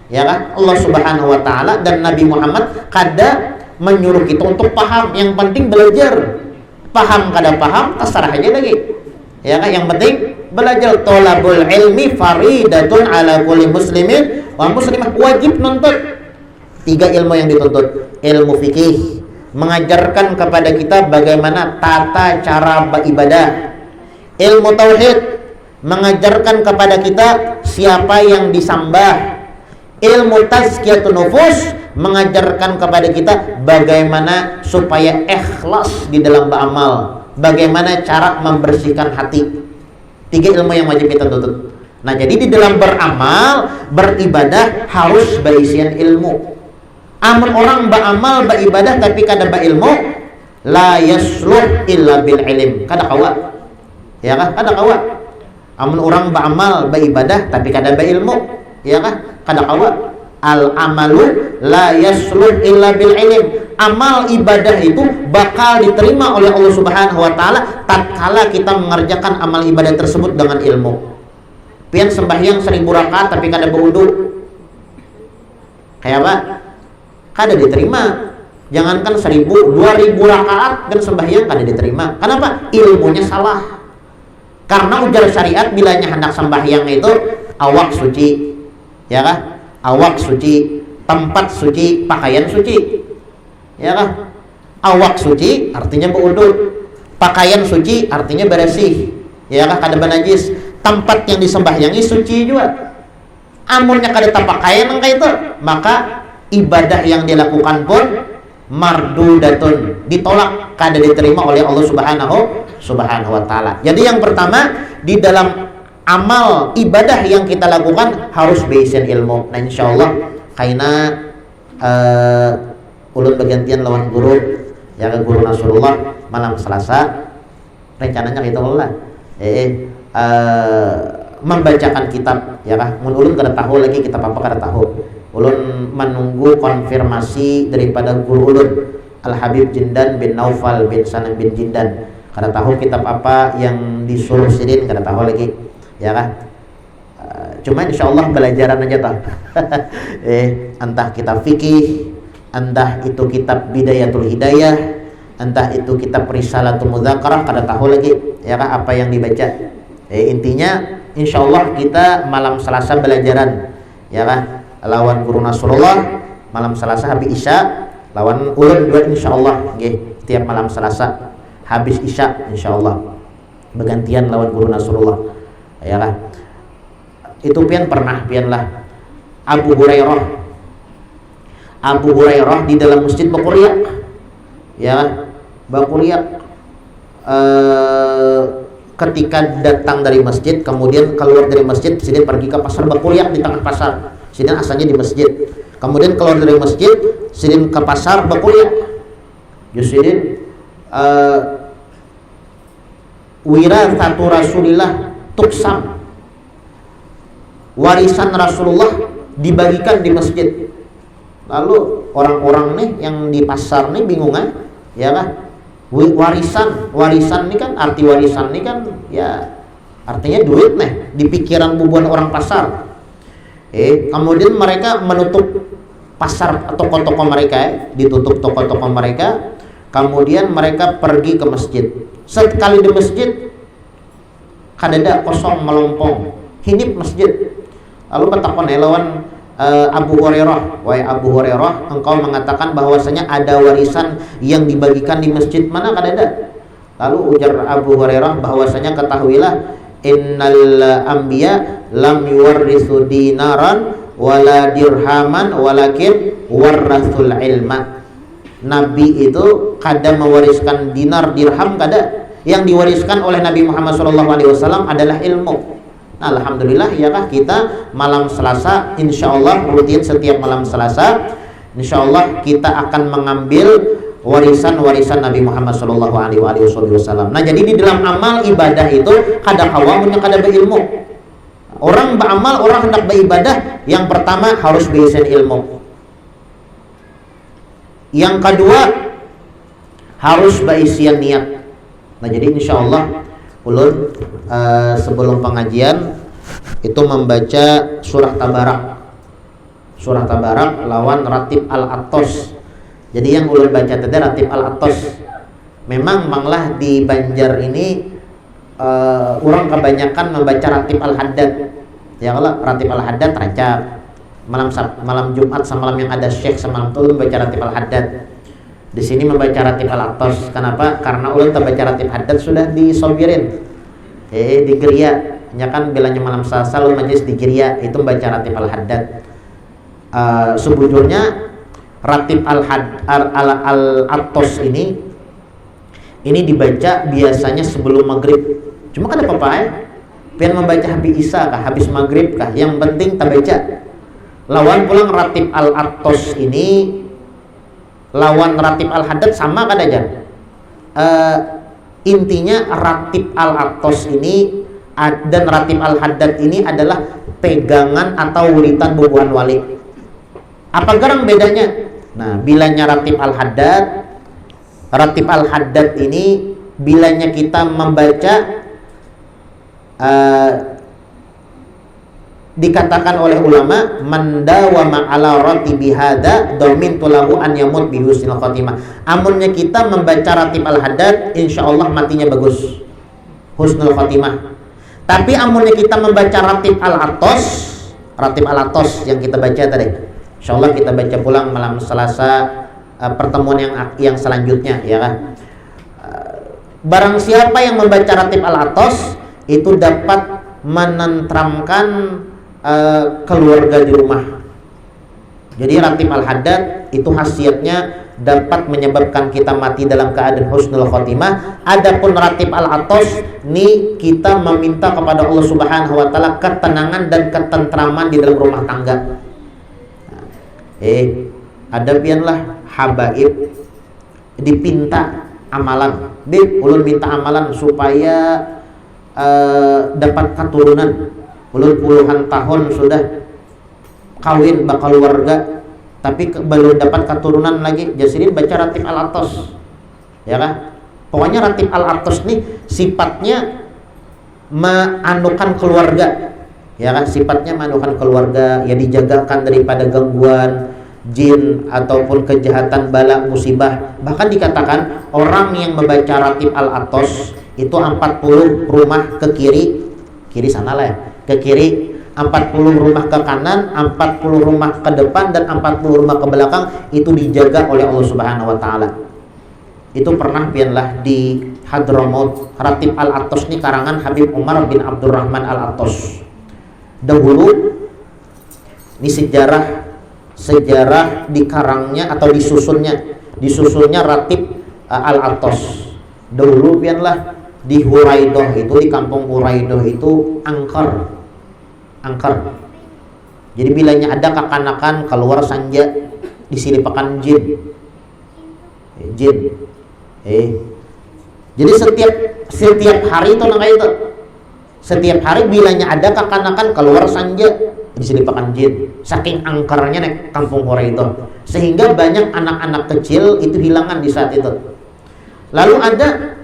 Speaker 1: ya kan. Allah Subhanahu wa taala dan Nabi Muhammad kada menyuruh kita untuk paham, yang penting belajar. Paham kada paham terserah aja lagi. Ya kan, yang penting belajar. Thalabul ilmi faridatun ala kulli muslimin wa muslimah, wajib nuntut. 3 ilmu yang dituntut. Ilmu fikih, mengajarkan kepada kita bagaimana tata cara beribadah. Ilmu tauhid, mengajarkan kepada kita siapa yang disembah. Ilmu tazkiyatun nufus mengajarkan kepada kita bagaimana supaya ikhlas di dalam beramal, bagaimana cara membersihkan hati. 3 ilmu yang wajib kita tuntut. Nah, jadi di dalam beramal, beribadah harus berisian ilmu. Amun orang beramal, beribadah tapi kada berilmu, la yasluh illa bil ilm. Kada kawa. Ya kan? Kada kawa. Amun orang beramal, beribadah tapi kada berilmu, ya kan? Kada kawa. Al amalu la yasluh illa bil ilm. Amal ibadah itu bakal diterima oleh Allah Subhanahu wa taala tatkala kita mengerjakan amal ibadah tersebut dengan ilmu. Pian sembahyang 1000 rakaat tapi kada berwudu. Kayak apa? Kada diterima. Jangankan 1000, 2000 rakaat dan sembahyang kada diterima. Kenapa? Ilmunya salah. Karena ujar syariat bilanya hendak sembahyang itu awak suci. Ya kan? Awak suci, tempat suci, pakaian suci. Ya kan? Awak suci artinya berwudu. Pakaian suci artinya bersih. Ya kan? Kada bernajis. Tempat yang disembahyangi suci juga. Amunnya kada pakaian angka itu, maka ibadah yang dilakukan pun mardudatun, ditolak, kada diterima oleh Allah Subhanahu wa taala. Jadi yang pertama, di dalam amal ibadah yang kita lakukan harus berisian ilmu. Nah, insyaallah kaina ulun bergantian lawan guru, ya guru Nasrullah malam Selasa. Rencananya kita lah membacakan kitab, ya kah? Mun ulun kada tahu lagi kitab apa kada tahu. Ulun menunggu konfirmasi daripada guru ulun Al Habib Jindan bin Naufal bin Sanam bin Jindan. Kada tahu kitab apa yang disuruh sidin, kada tahu lagi, ya kah? Cuma insyaallah belajaran aja tah. Entah kitab fikih, entah itu kitab Bidayatul Hidayah, entah itu kitab Risalatul Mudzakarah, kada tahu lagi, ya kah, apa yang dibaca. Intinya insyaallah kita malam Selasa belajaran, ya kan, lawan guru Nasrullah malam Selasa habis Isya, lawan ulun juga insyaallah nggih tiap malam Selasa habis Isya insyaallah bergantian lawan guru Nasrullah, ya kan. Itu pian lah Abu Hurairah di dalam masjid berquriyak, ya kan, berquriyak ketika datang dari masjid, kemudian keluar dari masjid, sidin pergi ke pasar berquriyak di tengah pasar. Sidin asalnya di masjid, kemudian keluar dari masjid, sidin ke pasar berquriyak. Sidin wirathatu Rasulillah tuksam, warisan Rasulullah dibagikan di masjid. Lalu orang-orang nih yang di pasar nih bingung ya kan? Warisan ini kan, arti warisan ini kan ya artinya duit nih di pikiran bubuhan orang pasar. Kemudian mereka menutup pasar, toko-toko mereka, ditutup toko-toko mereka. Kemudian mereka pergi ke masjid. Sekali di masjid kadada kosong melompong, hinip masjid. Lalu bertakon lawan Abu Hurairah, wahai Abu Hurairah, engkau mengatakan bahwasanya ada warisan yang dibagikan di masjid, mana kadada? Lalu ujar Abu Hurairah bahwasanya ketahuilah innal anbiya lam yuwarrisu dinaran wala dirhaman walakin warasul ilma. Nabi itu kada mewariskan dinar dirham, kada. Yang diwariskan oleh Nabi Muhammad SAW adalah ilmu. Nah, alhamdulillah ya kah, kita malam Selasa insyaallah rutin setiap malam Selasa insyaallah kita akan mengambil warisan-warisan Nabi Muhammad SAW. Nah, jadi di dalam amal ibadah itu kada kawamunnya kada berilmu. Orang beramal, orang hendak beribadah, yang pertama harus berisian ilmu. Yang kedua harus berisian niat. Nah, jadi insyaallah ulun sebelum pengajian itu membaca surah Tabarak lawan Ratib Al-Attos. Jadi yang ulun baca tadi Ratib Al-Attos. Memang manglah di Banjar ini orang kebanyakan membaca Ratib Al-Haddad. Ya kalau Ratib Al-Haddad raca malam Jumat semalam yang ada Syekh semalam itu ulun baca Ratib Al-Haddad. Di sini membaca Ratib Al-Attos. Kenapa? Karena ulun baca Ratib Haddad sudah disobirin. Di geria. Ya kan bilangnya malam Selasa ulun majlis di geria itu membaca Ratib Al-Haddad. Sebujurnya Ratib Al-Attos ini dibaca biasanya sebelum maghrib. Cuma kan apa ya? Pengen membaca habis isya kah, habis maghrib kah? Yang penting tak baca. Lawan pulang Ratib Al-Attos ini lawan Ratib Al-Haddad sama kan aja. Intinya Ratib Al-Attos ini dan Ratib Al-Haddad ini adalah pegangan atau wiritan bubuhan wali. Apa gerang bedanya? Nah, bilanya Ratib Al-Haddad ini bilanya kita membaca dikatakan oleh ulama mandawama ala ratibi hada domin tulahu an yamut bi husnil khotimah. Amunnya kita membaca Ratib Al-Haddad insyaallah matinya bagus, husnul khotimah. Tapi amunnya kita membaca Ratib Al-Attos yang kita baca tadi, insyaallah kita baca pulang malam Selasa pertemuan yang selanjutnya, ya kan. Barang siapa yang membaca Ratib Al-Attos itu dapat menentramkan keluarga di rumah. Jadi Ratib Al-Haddad itu khasiatnya dapat menyebabkan kita mati dalam keadaan husnul khotimah. Adapun Ratib Al-Attos ini kita meminta kepada Allah Subhanahu wa taala ketenangan dan ketentraman di dalam rumah tangga. Ada pianlah habaib dipinta amalan. Ulun minta amalan supaya dapat keturunan. Ulun puluhan tahun sudah kawin bakal warga tapi belum dapat keturunan lagi. Jasirin baca Ratib Al-Attos, ya kan? Pokoknya Ratib Al-Attos nih sifatnya menganukan keluarga, ya kan? Sifatnya menganukan keluarga, ya dijagakan daripada gangguan jin ataupun kejahatan bala musibah. Bahkan dikatakan orang yang membaca Ratib Al-Attos itu 40 rumah ke kiri sana lah ya, ke kiri, 40 rumah ke kanan, 40 rumah ke depan, dan 40 rumah ke belakang itu dijaga oleh Allah Subhanahu wa taala. Itu pernah pianlah di Hadramaut. Ratib Al-Attos ini karangan Habib Umar bin Abdurrahman Al-Attos. Dahulu ini sejarah dikarangnya atau disusunnya Ratib Al-Attos. Dahulu pianlah di Huraidoh itu, di kampung Huraidoh itu angker. Jadi bilanya ada kekanakan keluar sanja disilipakan jin. Jadi setiap hari itu nangka itu. Setiap hari bilanya ada kekanakan keluar sanja disilipakan jin. Saking angkernya nih kampung Huraidoh, sehingga banyak anak-anak kecil itu hilangan di saat itu. Lalu ada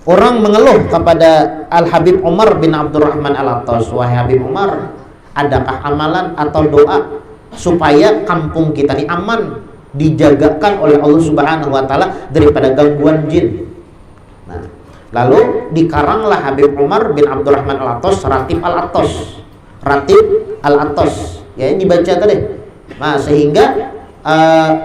Speaker 1: orang mengeluh kepada Al-Habib Umar bin Abdurrahman Al-Attos, wahai Habib Umar, adakah amalan atau doa supaya kampung kita ini aman, dijagakan oleh Allah Subhanahu wa taala daripada gangguan jin. Nah, lalu dikaranglah Habib Umar bin Abdurrahman Al-Attos Ratib Al-Attos. Ya, ini dibaca tadi. Nah, sehingga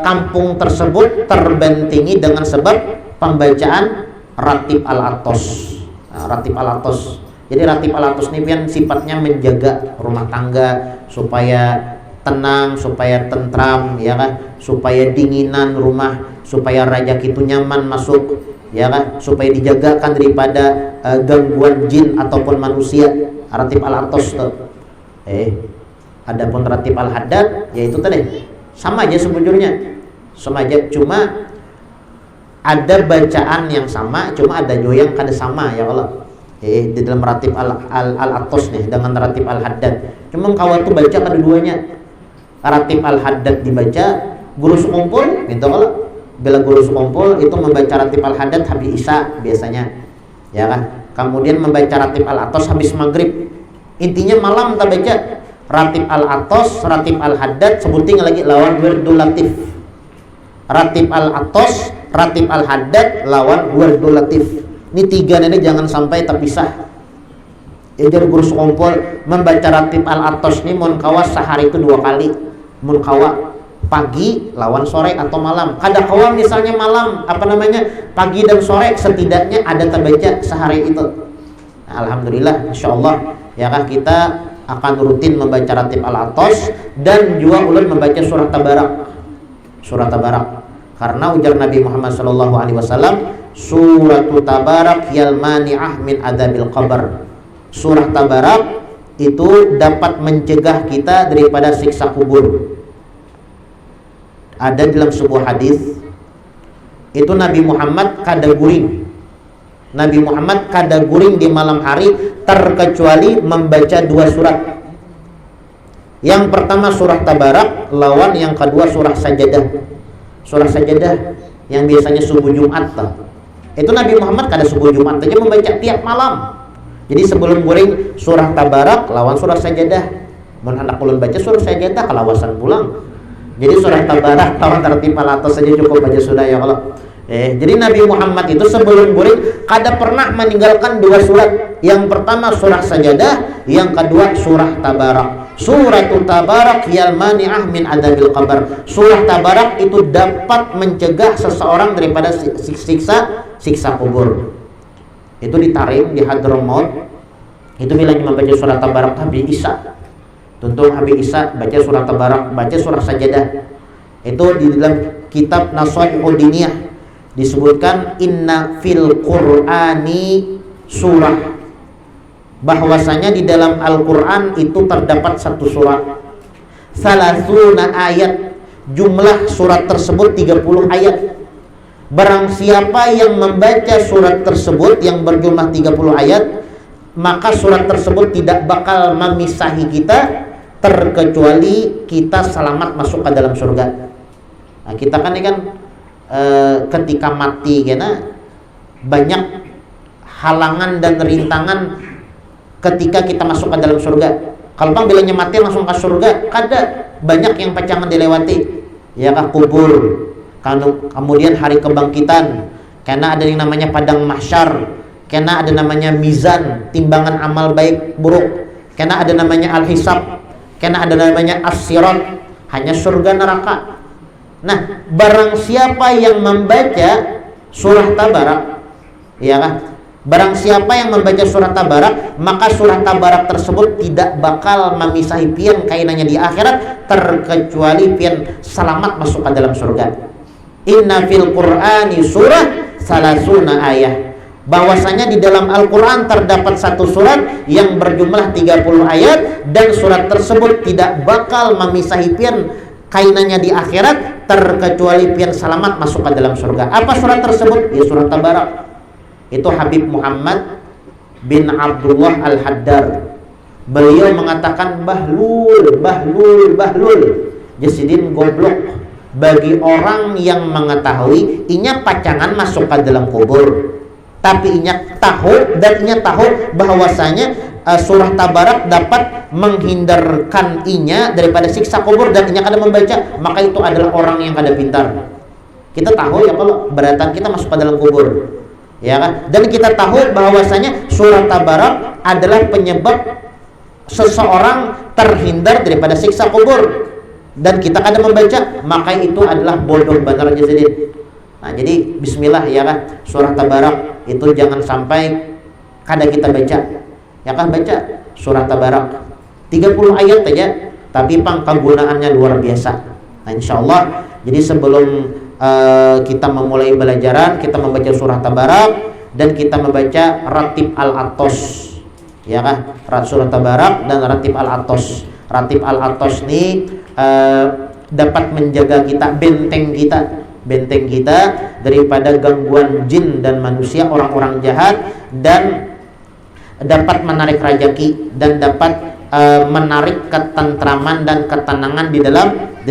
Speaker 1: kampung tersebut terbentingi dengan sebab pembacaan Ratib Al-Attos. Ratib Al-Attos. Jadi Ratib Al-Attos ini kan sifatnya menjaga rumah tangga supaya tenang, supaya tentram, ya kan? Supaya dinginan rumah, supaya rajak itu nyaman masuk, ya kan? Supaya dijagakan daripada gangguan jin ataupun manusia. Ratib Al-Attos tuh. Adapun Ratib Al-Haddad yaitu tadi sama aja sebujurnya. Sama aja, cuma ada bacaan yang sama, cuma ada juga yang kada sama, ya Allah. Di dalam Ratib Al-Attos nih dengan Ratib Al-Haddad. Cuma kawan tuh baca keduanya. Ratib Al-Haddad dibaca guru sekumpul, gitu kalau bila guru sekumpul itu membaca Ratib Al-Haddad habis isya biasanya, ya kan. Kemudian membaca Ratib Al-Attos habis maghrib. Intinya malam kita baca Ratib Al-Attos, Ratib Al-Haddad, sebutin lagi lawan Wirdul Latif. Ratib Al-Attos, Ratib Al-Haddad lawan Wirdul Latif. Ini tiga ini jangan sampai terpisah. Jadi guru sekumpul membaca Ratib Al-Attos ini mun kawa sehari itu 2 kali. Mun kawa pagi lawan sore atau malam. Kada kawa misalnya malam, pagi dan sore setidaknya ada terbaca sehari itu. Nah, alhamdulillah insyaallah ya kan kita akan rutin membaca ratib al-atos, dan juga ulun membaca surah tabarak. Surah tabarak, karena ujar Nabi Muhammad SAW, surah tabarak yal mani'ah min adabil qabr. Surah tabarak itu dapat mencegah kita daripada siksa kubur. Ada dalam sebuah hadis itu Nabi Muhammad kada guring. Nabi Muhammad kada guring di malam hari terkecuali membaca 2 surat. Yang pertama surah tabarak, lawan yang kedua surah sajadah. Surah sajadah yang biasanya subuh Jumat itu Nabi Muhammad kada subuh Jumat aja membaca tiap malam. Jadi sebelum guring surah tabarak lawan surah sajadah. Mun hendak ulun baca surah sajadah kalawasan pulang. Jadi surah tabarak lawan tertib al-atos saja cukup baca sudah ya Allah. Jadi Nabi Muhammad itu sebelum guring kada pernah meninggalkan 2 surat. Yang pertama surah sajadah, yang kedua surah tabarak. Suratul tabarak yal mani'ah min adabil qabr. Surah tabarak itu dapat mencegah seseorang daripada siksa kubur. Itu di Tarim, di Hadramaut. Itu bila membaca surah tabarak habis Isya. Tuntung habis Isya baca surah tabarak, baca surah sajadah. Itu di dalam kitab Nasaihud Diniyah disebutkan inna fil Qur'ani surah, bahwasanya di dalam Al-Qur'an itu terdapat 1 surah, salasuna ayat, jumlah surat tersebut 30 ayat. Barang siapa yang membaca surat tersebut yang berjumlah 30 ayat, maka surat tersebut tidak bakal memisahi kita terkecuali kita selamat masuk ke dalam surga. Nah, kita kan ini kan ketika mati kena banyak halangan dan rintangan ketika kita masuk ke dalam surga. Kalau bang bilangnya mati langsung ke surga, kada, banyak yang pacangan dilewati. Ya kah, kubur, kemudian hari kebangkitan, karena ada yang namanya padang mahsyar, karena ada namanya mizan, timbangan amal baik buruk, karena ada namanya al-hisab, karena ada namanya as-sirat, hanya surga neraka. Nah, barang siapa yang membaca surah tabarak, ya kan? Barang siapa yang membaca surah tabarak, maka surah tabarak tersebut tidak bakal memisahi pian kainannya di akhirat terkecuali pian selamat masuk ke dalam surga. Inna fil Qur'ani surah salasuna ayah. Bahwasanya di dalam Al-Qur'an terdapat 1 surat yang berjumlah 30 ayat, dan surat tersebut tidak bakal memisahi pian kainannya di akhirat terkecuali pian selamat masuk ke dalam surga. Apa surat tersebut? Ya surat tabarak. Itu Habib Muhammad bin Abdullah Al-Haddar. Beliau mengatakan bahlul jasidin goblok bagi orang yang mengetahui inya pacangan masuk ke dalam kubur, tapi inya tahu bahwasanya surah tabarak dapat menghindarkan inya daripada siksa kubur dan inya kada membaca, maka itu adalah orang yang kada pintar. Kita tahu ya kalau beratan kita masuk ke dalam kubur, ya kan? Dan kita tahu bahwasanya surah tabarak adalah penyebab seseorang terhindar daripada siksa kubur, dan kita kada membaca, maka itu adalah bodoh benar jadi. Nah, jadi bismillah ya kan, surah tabarak itu jangan sampai kada kita baca. Ya kan, baca surah tabarak 30 ayat saja, tapi penggunaannya luar biasa. Nah, insyaallah jadi sebelum kita memulai belajaran, kita membaca surah tabarak dan kita membaca ratib al-atos, ya kan, surah tabarak dan ratib al-atos. Ratib al-atos ini dapat menjaga kita, benteng kita daripada gangguan jin dan manusia, orang-orang jahat, dan dapat menarik rejeki dan dapat menarik ketentraman dan ketenangan di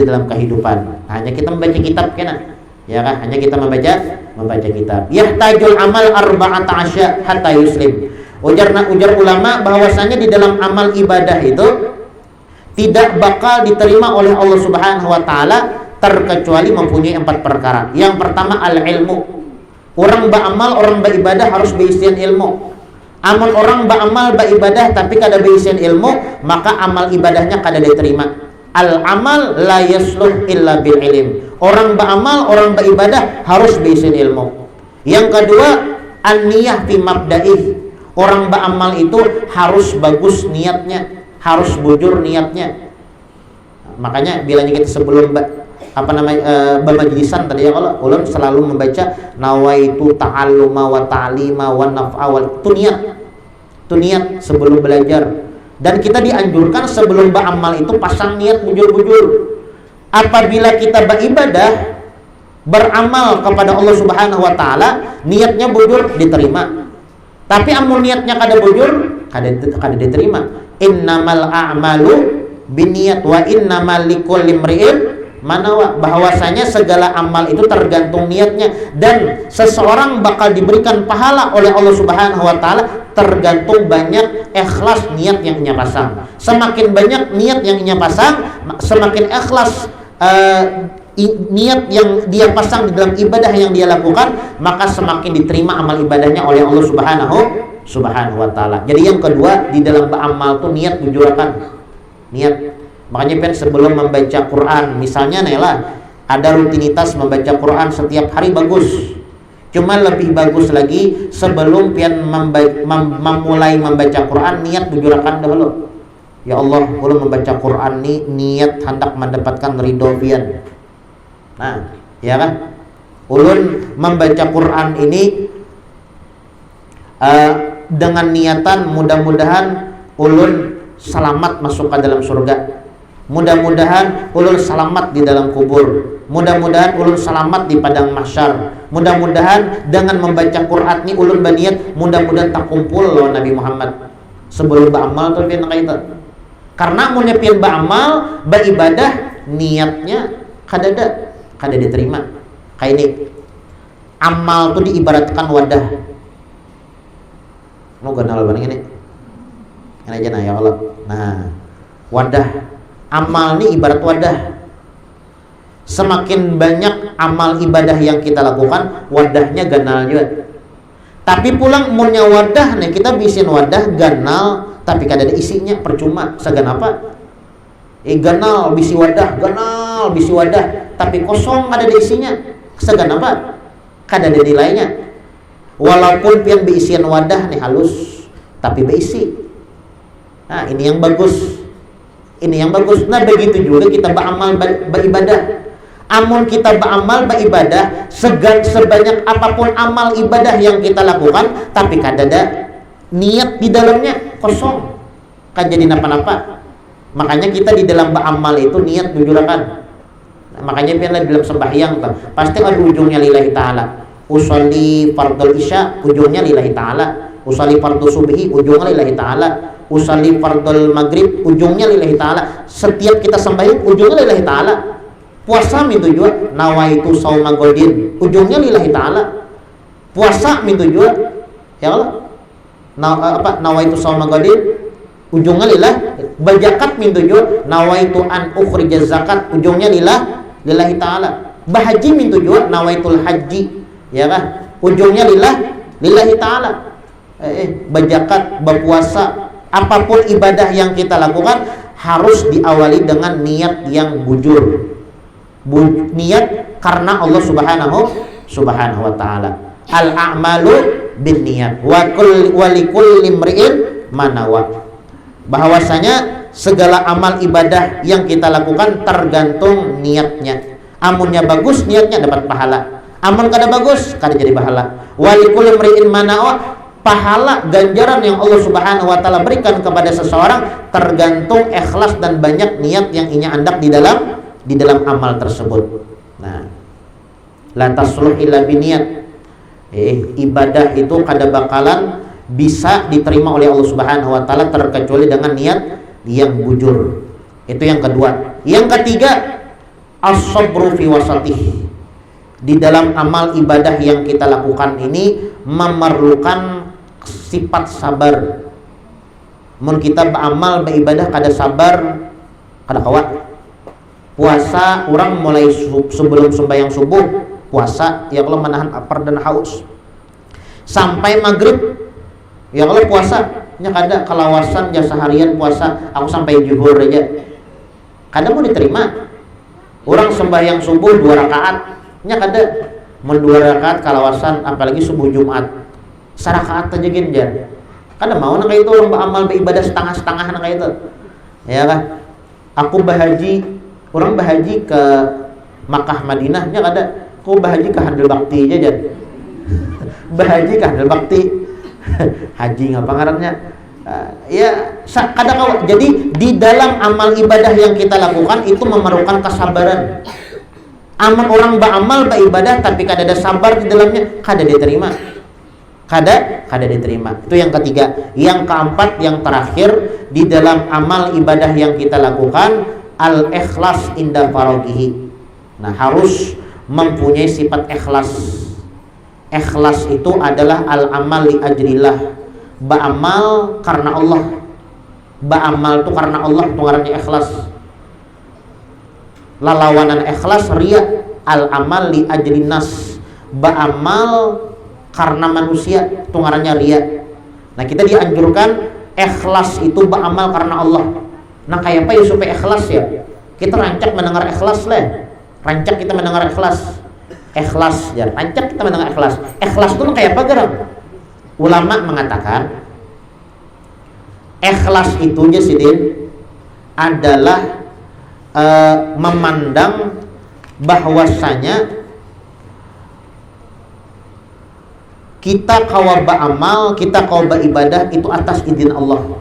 Speaker 1: dalam kehidupan. Hanya kita membaca kitab kena, ya kan? Hanya kita membaca kitab. Yahtajul amal arba'ata asya hatta yuslim. Ujar ulama bahwasanya di dalam amal ibadah itu tidak bakal diterima oleh Allah Subhanahu wa taala terkecuali mempunyai 4 perkara. Yang pertama al-ilmu. Orang beramal, orang beribadah harus berisian ilmu. Amal orang beramal beribadah tapi kada berisian ilmu, maka amal ibadahnya kada diterima. Al-amal la yasluh illa bil ilm. Orang beramal, orang beribadah harus berisian ilmu. Yang kedua, an-niyah fi mabda'ih. Orang beramal itu harus bagus niatnya. harus bujur niatnya. Makanya bilangnya kita sebelum bermajlisan tadi ya, kalau ulun selalu membaca nawaitu ta'alluma wa ta'lima wa naf'a wal, itu niat sebelum belajar. Dan kita dianjurkan sebelum beramal itu pasang niat bujur-bujur. Apabila kita beribadah, beramal kepada Allah Subhanahu wa taala, niatnya bujur diterima. Tapi amun niatnya kada bujur, kada diterima. Innamal a'malu binniyat wa innamal likulli imri'in manawa, bahwasanya segala amal itu tergantung niatnya, dan seseorang bakal diberikan pahala oleh Allah Subhanahu wa taala tergantung banyak ikhlas niat yang ia pasang. Semakin banyak niat yang ia pasang, semakin ikhlas niat yang dia pasang di dalam ibadah yang dia lakukan, maka semakin diterima amal ibadahnya oleh Allah Subhanahu wa taala. Jadi yang kedua, di dalam beramal tuh niat bujurakan. Niat. Makanya sebelum membaca Quran, misalnya Nela ada rutinitas membaca Quran setiap hari, bagus. Cuma lebih bagus lagi sebelum pian memulai membaca Quran, niat bujurakan dahulu. Ya Allah, ulun membaca Quran ni niat hendak mendapatkan ridho pian. Nah, ya kan? Ulun membaca Quran ini dengan niatan mudah-mudahan ulun selamat masuk ke dalam surga. Mudah-mudahan ulun selamat di dalam kubur. Mudah-mudahan ulun selamat di padang mahsyar. Mudah-mudahan dengan membaca Quran ini ulun berniat mudah-mudahan tak kumpul lawan Nabi Muhammad. Sebelum beramal tuh pian kaitan. Karena mun pian beramal, beribadah, niatnya kada diterima. Kayak ini. Amal tuh diibaratkan wadah. Mau kenal barang ini? Ini aja nah ya Allah. Nah, wadah. Amal ini ibarat wadah. Semakin banyak amal ibadah yang kita lakukan, wadahnya ganal juga. Tapi pulang munnya wadah nih, kita bikin wadah ganal tapi kada ada isinya, percuma. Segan apa? Ganal bisi wadah tapi kosong, kada ada isinya. Segan apa? Kada ada nilainya. Walaupun pian beisian wadah nih halus tapi beisi. Nah, ini yang bagus. Nah, begitu juga kita beramal beribadah. Amun kita beramal beribadah, sebanyak apapun amal ibadah yang kita lakukan, tapi kada ada niat di dalamnya, kosong, kan jadi napa-napa. Makanya kita di dalam beramal itu niat bujurakan. Nah, makanya di dalam sembahyang pasti ada ujungnya lillahi ta'ala. Usolli fardul isya, ujungnya lillahi ta'ala. Usolli fardhu subhi, ujungnya lillahi ta'ala. Usolli fardul maghrib, ujungnya lillahi ta'ala. Setiap kita sembahyang ujungnya lillahi ta'ala. Puasa min tujuan nawaitu shauma ghadin, ujungnya lillahi ta'ala. Puasa min tujuan ya Allah nawaitu shauma ghadin, ujungnya lillah. Berzakat min tujuan nawaitu an ukhrija zakat, ujungnya lillahi ta'ala. Berhaji min tujuan nawaitul haji, ya kan, ujungnya lillahi ta'ala. Berzakat, berpuasa, apapun ibadah yang kita lakukan harus diawali dengan niat yang bujur. Niat karena Allah Subhanahu wa taala. Al a'malu binniyat wa likulli imri'in manawa. Bahwasanya segala amal ibadah yang kita lakukan tergantung niatnya. Amunnya bagus, niatnya dapat pahala. Amun kada bagus, kada jadi pahala. Wa likulli imri'in manawa, pahala ganjaran yang Allah Subhanahu wa taala berikan kepada seseorang tergantung ikhlas dan banyak niat yang inya andak di dalam amal tersebut. Nah, la tasluh illa biniyat. Ibadah itu kada bakalan bisa diterima oleh Allah Subhanahu wa taala terkecuali dengan niat yang bujur. Itu yang kedua. Yang ketiga, as-sabru fi wasatih. Di dalam amal ibadah yang kita lakukan ini memerlukan sifat sabar. Mun kita beramal beribadah kada sabar, kada kawat. Puasa orang mulai sebelum sembahyang subuh puasa, ya kalau menahan lapar dan haus sampai maghrib, ya kalau puasa nya kada kalawasan jasa harian puasa aku sampai zuhur aja, kada mau diterima. Orang sembahyang subuh 2 rakaat nya kada mun 2 rakaat kalawasan, apalagi subuh Jumat sarakaat aja genjar kada mau nang itu orang beramal beribadah setengah-setengah nang itu. Ya kan? Aku bahaji, orang bahaji ke Makkah Madinahnya ada. Aku bahaji ke Handel Bakti aja. Bahaji ke Handel Bakti. Haji ngapa ngarannya? Kadang jadi di dalam amal ibadah yang kita lakukan itu memerlukan kesabaran. Amal orang beramal beribadah tapi kada ada sabar di dalamnya, kada diterima. Kada diterima. Itu yang ketiga. Yang keempat, yang terakhir, di dalam amal ibadah yang kita lakukan, al-ikhlas inda faragihi. Nah, harus mempunyai sifat ikhlas. Ikhlas itu adalah al-amal li ajrillah. Ba'amal karena Allah. Ba'amal itu karena Allah, itu ngarannya ikhlas. Lalawanan ikhlas riya, al-amal li ajlin nas. Ba'amal karena manusia, itu ngarannya riya. Nah, kita dianjurkan ikhlas itu beramal karena Allah. Nah, kayak apa ya supaya ikhlas ya? Kita rancak mendengar ikhlas lah. Rancak kita mendengar ikhlas. Ikhlas ya, rancak kita mendengar ikhlas. Ikhlas itu kayak apa gerak? Ulama mengatakan ikhlas itu Jasidin adalah memandang bahwasanya kita kawa beramal, kita kawa beribadah itu atas izin Allah.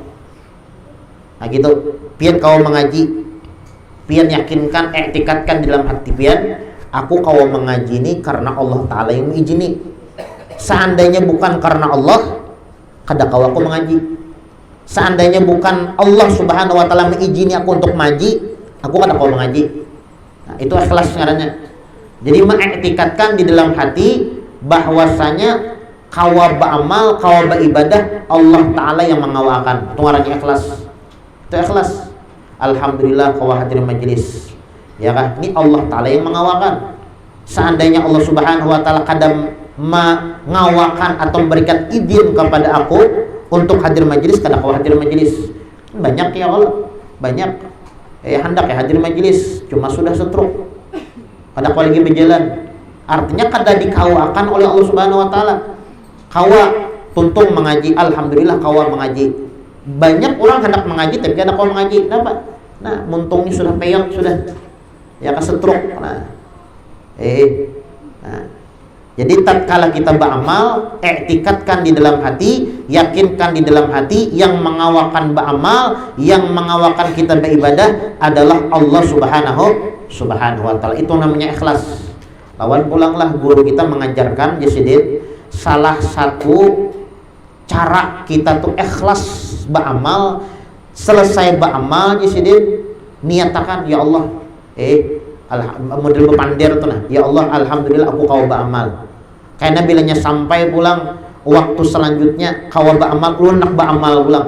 Speaker 1: Nah gitu. Pian kawa mengaji, pian yakinkan, iktikadkan dalam hati pian, aku kawa mengaji ini karena Allah Ta'ala yang mengizini. Seandainya bukan karena Allah, kada kawa aku mengaji. Seandainya bukan Allah Subhanahu Wa Ta'ala mengizini aku untuk mengaji, aku kada kawa mengaji. Nah, itu ikhlas caranya. Jadi mengiktikadkan di dalam hati bahwasanya kawa beramal, kawa beribadah Allah Ta'ala yang mengawakan. Itu ngarannya ikhlas. Itu ikhlas. Alhamdulillah kawa hadir majelis. Ya kan? Ini Allah Ta'ala yang mengawakan. Seandainya Allah Subhanahu Wa Ta'ala kadang mengawakan atau memberikan izin kepada aku untuk hadir majelis, kadang kawa hadir majelis. Banyak ya Allah. Banyak. Hendak ya hadir majelis, cuma sudah stroke. Kadang kawa lagi berjalan. Artinya kadang dikawakan oleh Allah Subhanahu Wa Ta'ala. Kawa tuntung mengaji, alhamdulillah kawa mengaji. Banyak orang hendak mengaji tapi ada kawa mengaji. Kenapa? Nah, muntungnya sudah peyot sudah. Ya kesetruk. Nah. Jadi tatkala kita beramal, iktikadkan di dalam hati, yakinkan di dalam hati, yang mengawakan beramal, yang mengawakan kita beribadah adalah Allah Subhanahu Wa Ta'ala. Itu namanya ikhlas. Lawan pulanglah guru kita mengajarkan Jasidin, salah satu cara kita tuh ikhlas beramal, selesai beramal Jasidin, niatakan ya Allah, model bepandir tuh nah, ya Allah alhamdulillah aku kau beramal. Karena bilanya sampai pulang waktu selanjutnya kau beramal, lu nak beramal pulang.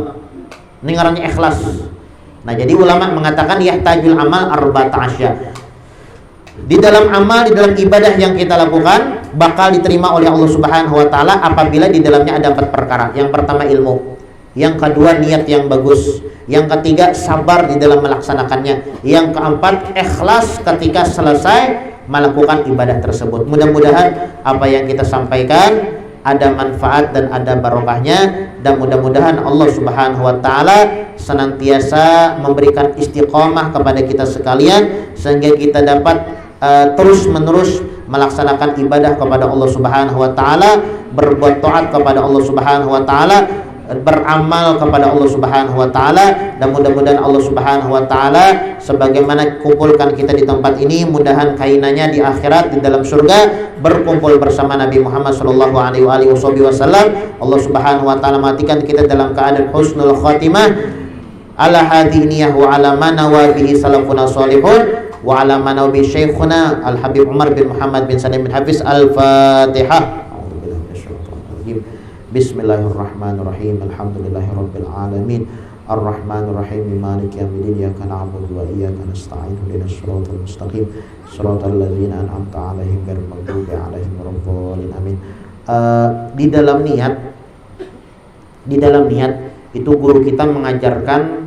Speaker 1: Ini ngarannya ikhlas. Nah, jadi ulama mengatakan yahtajul amal arba'ata asya. Di dalam amal, di dalam ibadah yang kita lakukan bakal diterima oleh Allah Subhanahu Wa Ta'ala apabila di dalamnya ada 4 perkara. Yang pertama ilmu, yang kedua niat yang bagus, yang ketiga sabar di dalam melaksanakannya, yang keempat ikhlas ketika selesai melakukan ibadah tersebut. Mudah-mudahan apa yang kita sampaikan ada manfaat dan ada barokahnya, dan mudah-mudahan Allah Subhanahu Wa Ta'ala senantiasa memberikan istiqomah kepada kita sekalian sehingga kita dapat terus menerus melaksanakan ibadah kepada Allah Subhanahu Wa Ta'ala, berbuat taat kepada Allah Subhanahu Wa Ta'ala, beramal kepada Allah Subhanahu Wa Ta'ala, dan mudah-mudahan Allah Subhanahu Wa Ta'ala sebagaimana kumpulkan kita di tempat ini, mudahan kainannya di akhirat di dalam surga berkumpul bersama Nabi Muhammad sallallahu alaihi wasallam. Allah Subhanahu Wa Ta'ala matikan kita dalam keadaan husnul khatimah ala hadiniyah wa ala manawa bihi salafuna salihun wa ala manawa bihi syekhuna Al-Habib Umar bin Muhammad bin Salim bin Hafiz. Al-Fatihah. Bismillahirrahmanirrahim. Alhamdulillahirabbil alamin. Arrahmanirrahim. Maliki yaumiddin. Iyyaka na'budu wa iyyaka nasta'in. Ihdinas siratal mustaqim. Shiratal ladzina an'amta 'alaihim ghairil maghdubi 'alaihim waladdallin. Amin. Di dalam niat itu guru kita mengajarkan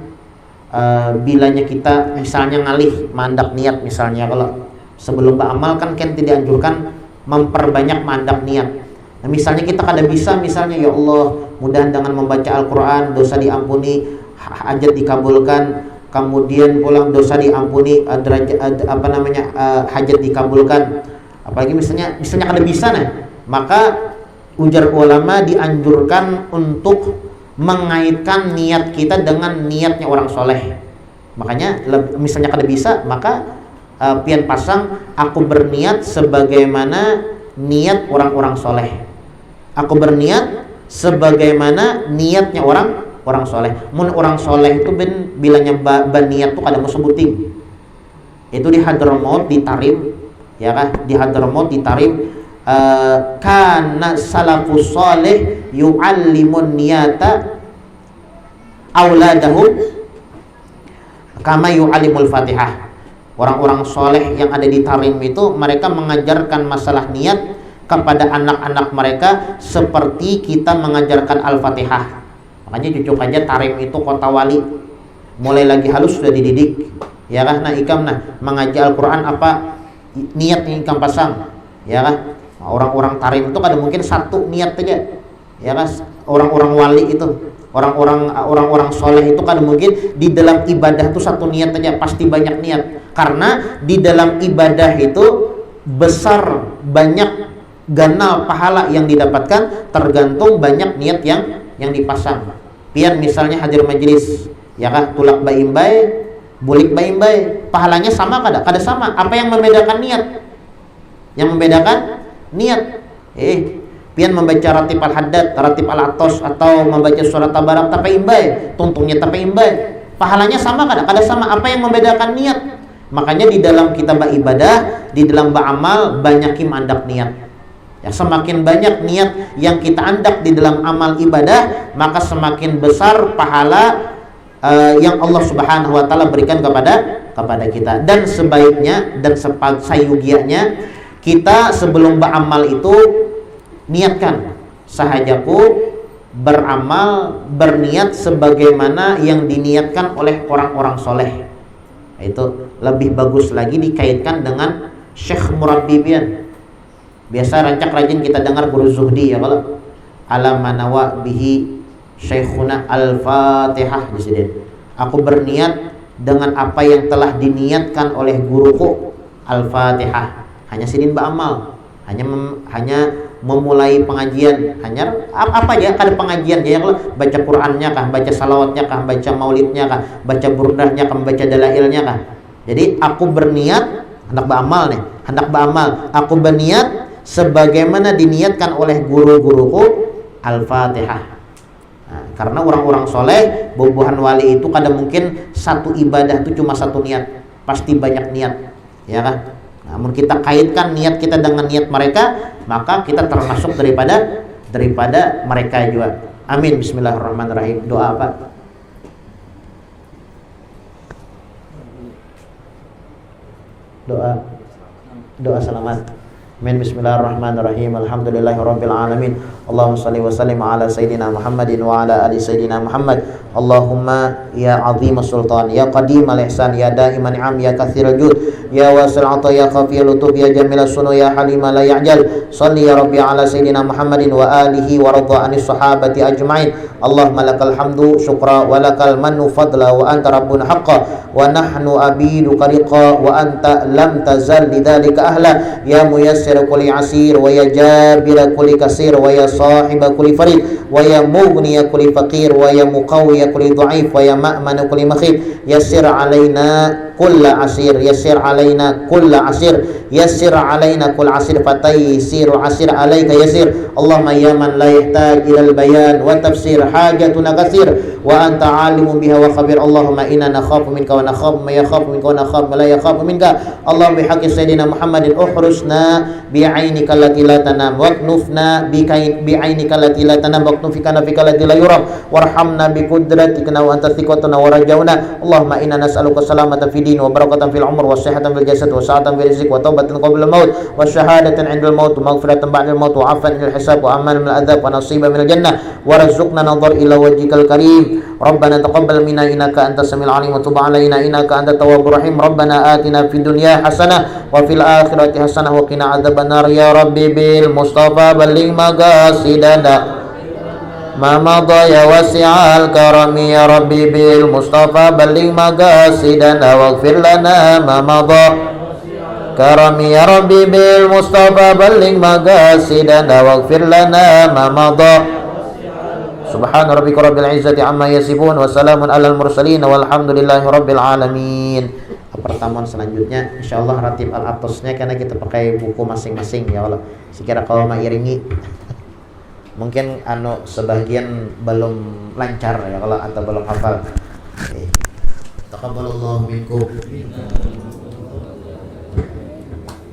Speaker 1: bilanya kita misalnya ngalih mandak niat, misalnya kalau sebelum beramal kan tidak dianjurkan memperbanyak mandak niat. Nah, misalnya kita kada bisa, misalnya ya Allah mudah dengan membaca Al-Quran dosa diampuni, hajat dikabulkan, kemudian pulang dosa diampuni, hajat dikabulkan. Apalagi misalnya kada bisa maka ujar ulama dianjurkan untuk mengaitkan niat kita dengan niatnya orang soleh. Makanya misalnya kada bisa, maka pian pasang aku berniat sebagaimana niat orang-orang soleh. Aku berniat sebagaimana niatnya orang soleh. Mun orang soleh itu bilangnya niat tuh kada mau sebuting. Itu di Hadramaut di Tarim, ya kan? Di Hadramaut di Tarim, kana salafus soleh yu'allimun niyata auladahum kama yu'allimul Fatihah. Orang-orang soleh yang ada di Tarim itu mereka mengajarkan masalah niat kepada anak-anak mereka seperti kita mengajarkan Al-Fatihah. Makanya cucuk aja Tarim itu kota wali. Mulai lagi halus sudah dididik. Ya kan? Nah ikam mengaji Al-Quran apa niat yang ikam pasang. Ya kan? Orang-orang Tarim itu kada mungkin satu niat saja. Ya kan? Orang-orang wali itu, orang-orang soleh itu kada mungkin di dalam ibadah itu satu niat saja, pasti banyak niat. Karena di dalam ibadah itu besar banyak ganal pahala yang didapatkan tergantung banyak niat yang dipasang. Pian misalnya hadir majelis, ya kah, tulak baimbai, bulik baimbai, pahalanya sama kada? Kada sama. Apa yang membedakan niat? Yang membedakan niat. Pian membaca ratib al-haddad, ratib al-atos, atau membaca surat tabarak tapaimbai, tuntungnya tapaimbai, pahalanya sama kada? Kada sama. Apa yang membedakan niat? Makanya di dalam kita beribadah, di dalam beramal banyakin mandak niat. Ya, semakin banyak niat yang kita andak di dalam amal ibadah, maka semakin besar pahala yang Allah Subhanahu wa taala berikan kepada kita. Dan sebaiknya dan sayugianya kita sebelum beramal itu niatkan sahajaku beramal berniat sebagaimana yang diniatkan oleh orang-orang soleh. Itu lebih bagus lagi dikaitkan dengan syekh murabbibian. Biasa rancak rajin kita dengar guru zuhdi, ya kalau ala manawa bihi syekhuna al-fatihah di sini. Aku berniat dengan apa yang telah diniatkan oleh guruku al-fatihah. Hanya sidin beramal, hanya memulai pengajian, hanya apa aja kada pengajian ya, kalau baca Qur'annya kah, baca salawatnya kah, baca maulidnya kah, baca burdahnya kah, baca dalailnya kah. Jadi aku berniat hendak beramal aku berniat sebagaimana diniatkan oleh guru-guruku Al-Fatihah. Nah, karena orang-orang soleh, bubuhan wali itu kadang mungkin satu ibadah itu cuma satu niat, pasti banyak niat, ya kan? Namun kita kaitkan niat kita dengan niat mereka, maka kita termasuk daripada mereka juga. Amin. Bismillahirrahmanirrahim. Doa apa? Doa selamat. Amin. Bismillahirrahmanirrahim. Alhamdulillahirabbil alamin. Allahumma shalli wa sallim ala sayyidina Muhammadin wa ala ali sayyidina Muhammad. Allahumma ya azimus sultan, ya qadimal ihsan, ya daiman ni'am, ya katsirul jud, ya wasil ata, ya khafiyul lutuf, ya jamilus sunu, ya halima la ya'jal. Shalli ya rabbi ala sayyidina Muhammadin wa alihi wa radha anis sahabati ajma'in. Allahumma lakal hamdu syukra wa lakal mannu fadla wa anta rabbuna haqqan wa nahnu abiduka riqa wa anta lam tazal lidzalika ahla. Ya muyassir kulli asir wa ya jabir kulli kasir wa ya sahiba kulli farid wa ya mughniya kulli faqir wa ya muqawwiya kulli dhaif wa ya ma'mana kulli makhif. Yassir alaina kulla asir, yassir alaina kulla asir, yassir alaina kull asir, fataysiru asir alaika yasir. Allahumma ya man la yahtaj ila al-bayan wa tafsir hajatuna katsir wa anta alimun biha wa khabir. Allahumma inna nakhafu minka wa nakhafu ma yakhafu minka wa nakhafu ma la yakhafu minka. Allahumma bihaqqi sayyidina Muhammadin uhrusna bi'ainika allati la tanam wa knufna bi'ainika allati la tanam wa knufika nafika allati la yuram warhamna bi qudratika wa anta thiqatuna wa rajauna. Allahumma inna nas'aluka salamatan fid din wa barakatan fil umr wa sihhatan fil jasad wa sa'atan fil rizq wa taubatan qabla al-maut wa syahadatan 'inda al-maut wa maghfiratan ba'da al-maut wa 'afwan lil hisab wa aman min al-'adzab wa nasiban min al-jannah wa rizqna nadhar ila wajhikal karim. Rabbana taqabbal minna innaka antas samiul 'alim wa tub 'alaina innaka antat tawwabur rahim. Rabbana atina fid dunya hasanah wa fil akhirati hasanah wa qina adzabannar. Ya rabbi bil mustafa balligh maqasidana ما مضى يا واسع الكرم يا ربي بالمصطفى بلغ مقاصدنا واغفر لنا ما مضى كرم يا ربي بالمصطفى بلغ مقاصدنا واغفر لنا ما مضى سبحان ربك رب العزة عما يصفون وسلام على المرسلين والحمد لله رب العالمين. Pertemuan selanjutnya insyaallah ratib al-atasnya karena kita pakai buku masing-masing ya Allah. Sekira kalau mengiringi mungkin sebagian belum lancar ya kalau atau belum hafal. Oke. Taqabbalallahu minkum.